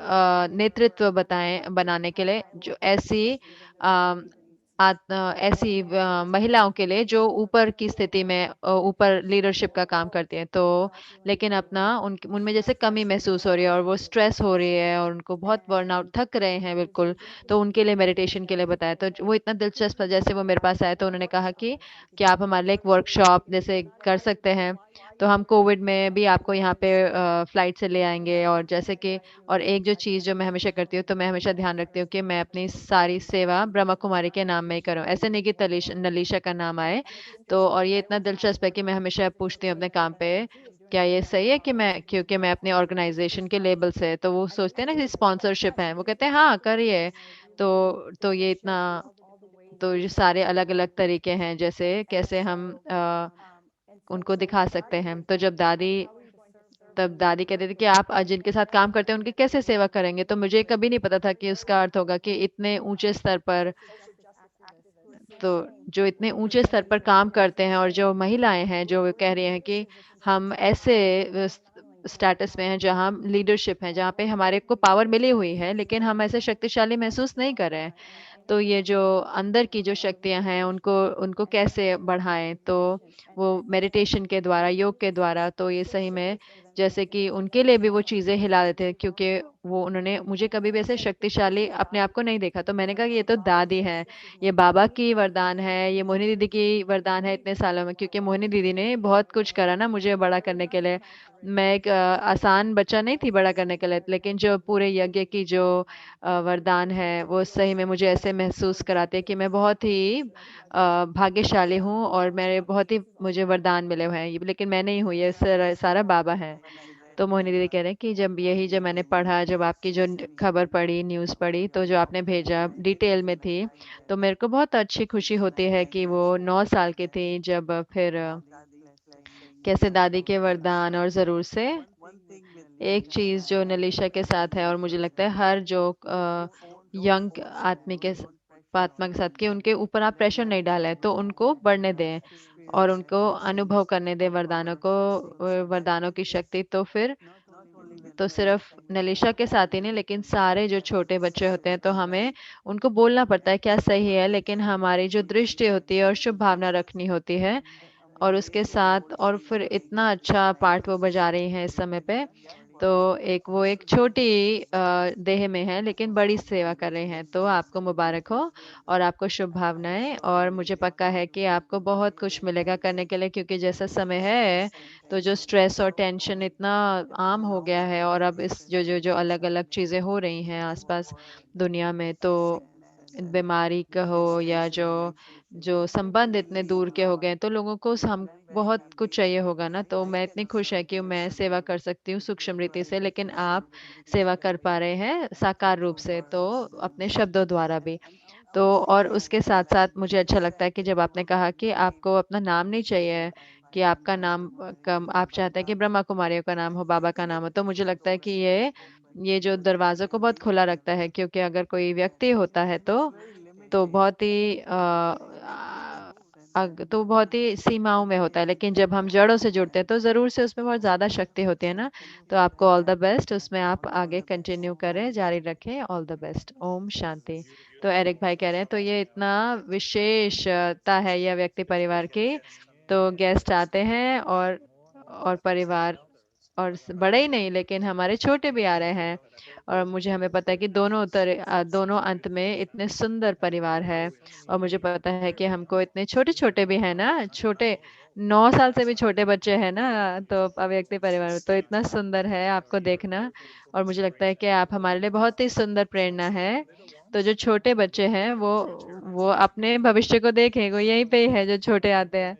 B: नेतृत्व बनाने के लिए, जो ऐसी ऐसी महिलाओं के लिए जो ऊपर की स्थिति में ऊपर लीडरशिप का काम करती हैं। तो लेकिन अपना उनमें जैसे कमी महसूस हो रही है और वो स्ट्रेस हो रही है और उनको बहुत बर्नआउट, थक रहे हैं बिल्कुल। तो उनके लिए मेडिटेशन के लिए बताया, तो वो इतना दिलचस्प था। जैसे वो मेरे पास आए तो उन्होंने कहा कि क्या आप हमारे लिए एक वर्कशॉप जैसे कर सकते हैं। तो हम कोविड में भी आपको यहाँ पे फ्लाइट से ले आएंगे। और जैसे कि और एक जो चीज़ जो मैं हमेशा करती हूँ, तो मैं हमेशा ध्यान रखती हूँ कि मैं अपनी सारी सेवा ब्रह्मा कुमारी के नाम में ही करूँ, ऐसे नहीं कि नलीशा का नाम आए। तो और ये इतना दिलचस्प है कि मैं हमेशा पूछती हूँ अपने काम पे, क्या ये सही है कि मैं, क्योंकि मैं अपने ऑर्गेनाइजेशन के लेबल से, तो वो सोचते हैं ना कि स्पॉन्सरशिप है, वो कहते हैं हाँ करिए। तो ये इतना, तो ये सारे अलग अलग तरीके हैं जैसे कैसे हम उनको दिखा सकते हैं। तो तब दादी कहती थी कि आप जिनके साथ काम करते हैं उनकी कैसे सेवा करेंगे। तो मुझे कभी नहीं पता था कि उसका अर्थ होगा कि इतने ऊंचे स्तर पर, तो जो इतने ऊंचे स्तर पर काम करते हैं और जो महिलाएं हैं जो कह रही हैं कि हम ऐसे स्टेटस में हैं जहां लीडरशिप है, जहाँ पे हमारे को पावर मिली हुई है, लेकिन हम ऐसे शक्तिशाली महसूस नहीं कर रहे हैं। तो ये जो अंदर की जो शक्तियां हैं उनको उनको कैसे बढ़ाएं, तो वो मेडिटेशन के द्वारा, योग के द्वारा। तो ये सही में जैसे कि उनके लिए भी वो चीज़ें हिला देते हैं, क्योंकि वो उन्होंने मुझे कभी भी ऐसे शक्तिशाली अपने आप को नहीं देखा। तो मैंने कहा कि ये तो दादी है, ये बाबा की वरदान है, ये मोहिनी दीदी की वरदान है इतने सालों में, क्योंकि मोहिनी दीदी ने बहुत कुछ करा ना मुझे बड़ा करने के लिए। मैं एक आसान बच्चा नहीं थी बड़ा करने के लिए, लेकिन जो पूरे यज्ञ की जो वरदान है वो सही में मुझे ऐसे महसूस कराते हैं कि मैं बहुत ही भाग्यशाली हूँ और मेरे बहुत ही मुझे वरदान मिले हुए हैं। लेकिन मैं नहीं हूँ, ये सारा बाबा है। तो मोहिनी दीदी कह रहे हैं कि जब मैंने पढ़ा, जब आपकी जो खबर पढ़ी, न्यूज़ पढ़ी, तो जो आपने भेजा डिटेल में थी, तो मेरे को बहुत अच्छी खुशी होती है कि वो 9 साल की थी जब फिर कैसे दादी के वरदान और ज़रूर से एक चीज़ जो नलीशा के साथ है और मुझे लगता है हर जो यंग आत्मा के साथ कि उनके ऊपर आप प्रेशर नहीं डालें, तो उनको बढ़ने दें और उनको अनुभव करने दें वरदानों की शक्ति। तो फिर तो सिर्फ नलीशा के साथ ही नहीं, लेकिन सारे जो छोटे बच्चे होते हैं, तो हमें उनको बोलना पड़ता है क्या सही है, लेकिन हमारी जो दृष्टि होती है और शुभ भावना रखनी होती है और उसके साथ। और फिर इतना अच्छा पाठ वो बजा रही हैं इस समय पे, तो वो एक छोटी देह में है लेकिन बड़ी सेवा कर रहे हैं। तो आपको मुबारक हो और आपको शुभ भावनाएं, और मुझे पक्का है कि आपको बहुत कुछ मिलेगा करने के लिए, क्योंकि जैसा समय है तो जो स्ट्रेस और टेंशन इतना आम हो गया है, और अब इस जो अलग अलग चीज़ें हो रही हैं आसपास दुनिया में, तो बीमारी का हो या जो जो संबंध इतने दूर के हो गए हैं, तो लोगों को हम बहुत कुछ चाहिए होगा ना। तो मैं इतनी खुश है कि मैं सेवा कर सकती हूँ सूक्ष्म रीति से, लेकिन आप सेवा कर पा रहे हैं साकार रूप से, तो अपने शब्दों द्वारा भी। तो और उसके साथ साथ मुझे अच्छा लगता है कि जब आपने कहा कि आपको अपना नाम नहीं चाहिए, कि आपका नाम कम, आप चाहते हैं कि ब्रह्मा कुमारियों का नाम हो, बाबा का नाम हो, तो मुझे लगता है कि ये जो दरवाज़ों को बहुत खुला रखता है, क्योंकि अगर कोई व्यक्ति होता है तो बहुत ही तो बहुत ही सीमाओं में होता है, लेकिन जब हम जड़ों से जुड़ते हैं तो ज़रूर से उसमें बहुत ज़्यादा शक्ति होती है ना। तो आपको ऑल द बेस्ट, उसमें आप आगे कंटिन्यू करें, जारी रखें। All the best. ओम शांति। तो एरिक भाई कह रहे हैं तो ये इतना विशेषता है यह व्यक्ति परिवार की, तो गेस्ट आते हैं और परिवार और बड़े ही नहीं लेकिन हमारे छोटे भी आ रहे हैं, और हमें पता है कि दोनों अंत में इतने सुंदर परिवार है। और मुझे पता है कि हमको इतने छोटे छोटे भी है ना, छोटे 9 साल से भी छोटे बच्चे हैं ना, तो अव्यक्ति परिवार में तो इतना सुंदर है आपको देखना। और मुझे लगता है कि आप हमारे लिए बहुत ही सुंदर प्रेरणा है। तो जो छोटे बच्चे हैं वो अपने भविष्य को देखें, वो यहीं पे ही है जो छोटे आते हैं।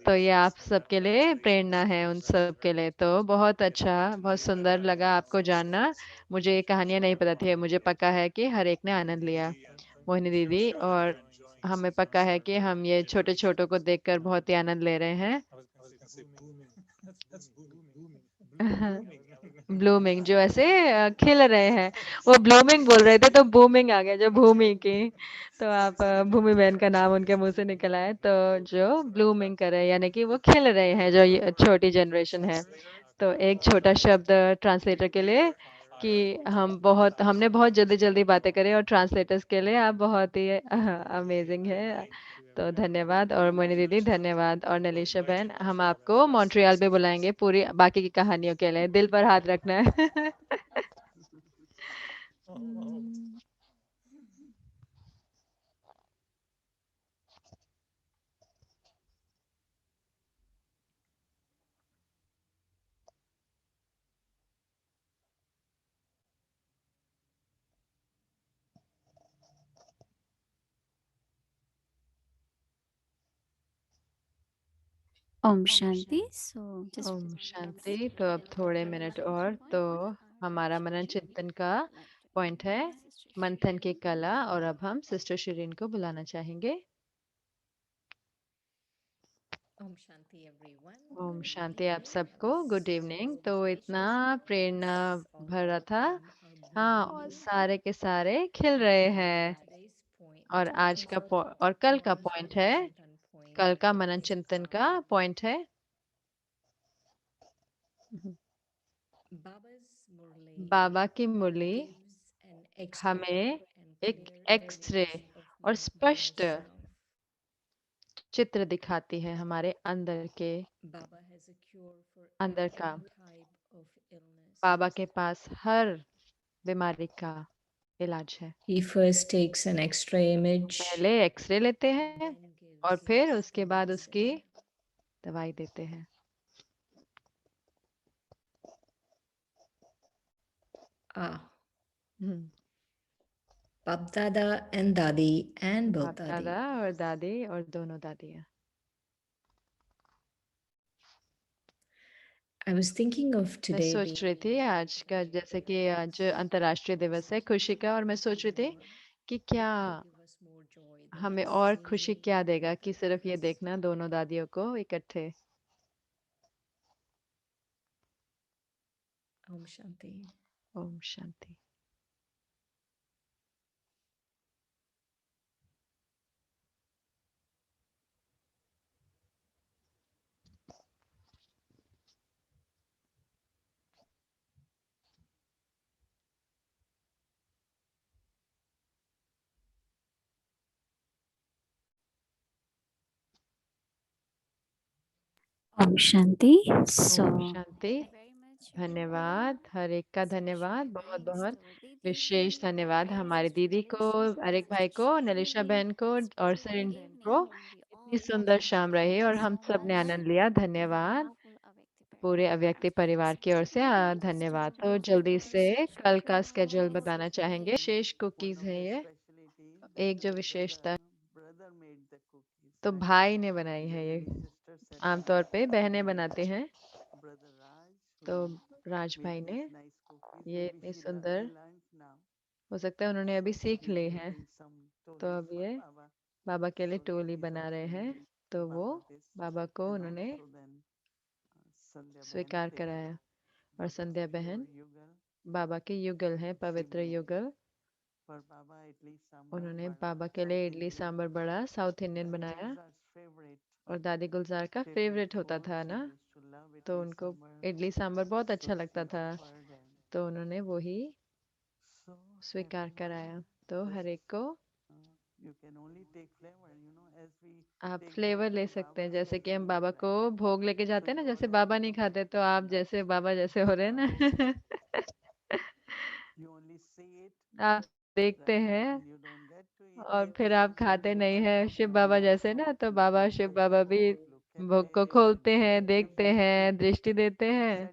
B: तो ये आप सबके लिए प्रेरणा है, उन सब के लिए। तो बहुत अच्छा, बहुत सुंदर लगा आपको जानना। मुझे ये कहानियाँ नहीं पता थी, मुझे पक्का है कि हर एक ने आनंद लिया, मोहिनी दीदी। और हमें पक्का है कि हम ये छोटे छोटों को देखकर बहुत ही आनंद ले रहे हैं। ब्लूमिंग, जो ऐसे खिल रहे हैं, वो ब्लूमिंग बोल रहे थे तो बूमिंग आ गया, जो भूमि की। तो आप भूमि बहन का नाम उनके मुंह से निकला है, तो जो ब्लूमिंग कर रहे हैं यानी कि वो खिल रहे हैं, जो ये छोटी जनरेशन है। तो एक छोटा शब्द ट्रांसलेटर के लिए कि हमने बहुत जल्दी जल्दी बातें करी, और ट्रांसलेटर्स के लिए आप बहुत ही अमेजिंग है। तो धन्यवाद, और मोनी दीदी धन्यवाद, और नलीशा बहन हम आपको मॉन्ट्रियल भी बुलाएंगे पूरी बाकी की कहानियों के लिए, दिल पर हाथ रखना है।
E: Om Shanti. So just
B: Om
E: wait for a
B: Shanti.
E: minute.
B: तो अब
E: We'll
B: थोड़े
E: have our
B: मिनट
E: discussion
B: और,
E: point
B: तो
E: with our
B: हमारा
E: Sister
B: मनन
E: Shri.
B: चिंतन का
E: I'd like to
B: पॉइंट है
E: invite Sister Shri.
B: मंथन की कला, और अब हम सिस्टर शिरीन को बुलाना चाहेंगे। ओम शांति आप सबको, गुड इवनिंग। तो इतना प्रेरणा भरा था, हाँ, और सारे के सारे खिल रहे हैं। और और कल का पॉइंट है, कल का मनन चिंतन का पॉइंट है, बाबा की मुरली हमें एक एक्सरे और स्पष्ट चित्र दिखाती है हमारे अंदर का। बाबा के पास हर बीमारी का इलाज है।
H: He first takes an X-ray image,
B: पहले एक्सरे लेते हैं और फिर उसके बाद उसकी दवाई देते हैं। हम्म,
H: Bab Dada and Dadi and both
B: बाप
H: Dadi.
B: दादा और दादी और दोनों दादियाँ।
H: I was thinking of
B: मैं
H: today
B: सोच रही थी आज का, जैसे कि आज अंतर्राष्ट्रीय दिवस है खुशी का, और मैं सोच रही थी कि क्या हमें और खुशी क्या देगा कि सिर्फ ये देखना दोनों दादियों को इकट्ठे।
H: Om Shanti.
B: Om Shanti.
E: Om Shanti.
B: ओम
E: So,
B: शांति।
E: very much
B: धन्यवाद, हर एक का धन्यवाद,
E: special
B: बहुत
E: thanks
B: बहुत
E: to Didi,
B: विशेष धन्यवाद
E: Praise
B: हमारी दीदी को,
E: Sisters,
B: अरिक भाई को,
E: Shri
B: नलिशा
E: Devi.
B: बहन को
E: This
B: और
E: was a
B: सरिन
E: great
B: बहन को।
E: evening and we
B: इतनी
E: all
B: सुंदर
E: enjoyed.
B: शाम रही
E: Thank
B: और
E: you
B: हम
E: so
B: सब ने
E: much.
B: आनंद लिया।
E: to the
B: धन्यवाद
E: powerful Avyakti
B: पूरे
E: Parivar.
B: अव्यक्ति परिवार की ओर से धन्यवाद। तो जल्दी से कल का स्केड्यूल बताना चाहेंगे। विशेष कुकीज है ये, एक जो विशेषता तो भाई ने बनाई है ये, आमतौर पे बहनें बनाते हैं, तो राज भाई ने ये इतनी सुंदर, हो सकता है उन्होंने अभी सीख ली है, तो अब ये बाबा के लिए टोली बना रहे हैं, तो वो बाबा को उन्होंने स्वीकार कराया। और संध्या बहन बाबा के युगल हैं, पवित्र युगल। उन्होंने बाबा के लिए इडली सांबर बड़ा साउथ इंडियन बनाया, और दादी गुलजार का फेवरेट होता था ना, तो उनको इडली सांबर बहुत अच्छा लगता था, तो उन्होंने वही स्वीकार कराया। तो हर एक को आप फ्लेवर ले सकते हैं, जैसे कि हम बाबा को भोग लेके जाते हैं ना, जैसे बाबा नहीं खाते तो आप जैसे बाबा जैसे हो रहे हैं ना आप देखते हैं और फिर आप खाते नहीं है शिव बाबा जैसे ना, तो बाबा शिव बाबा भी भोग को खोलते हैं, देखते हैं, दृष्टि देते हैं,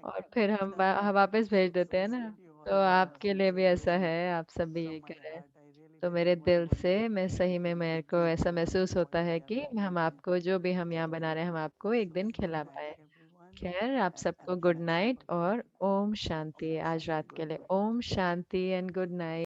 B: और फिर हम वापस भेज देते हैं ना। तो आपके लिए भी ऐसा है, आप सब भी ये करें। तो मेरे दिल से मैं सही में, मेरे को ऐसा महसूस होता है कि हम आपको जो भी हम यहाँ बना रहे हैं, हम आपको एक दिन खिला पाए। खैर, आप सबको गुड नाइट और ओम शांति। आज रात के लिए Om Shanti and good night.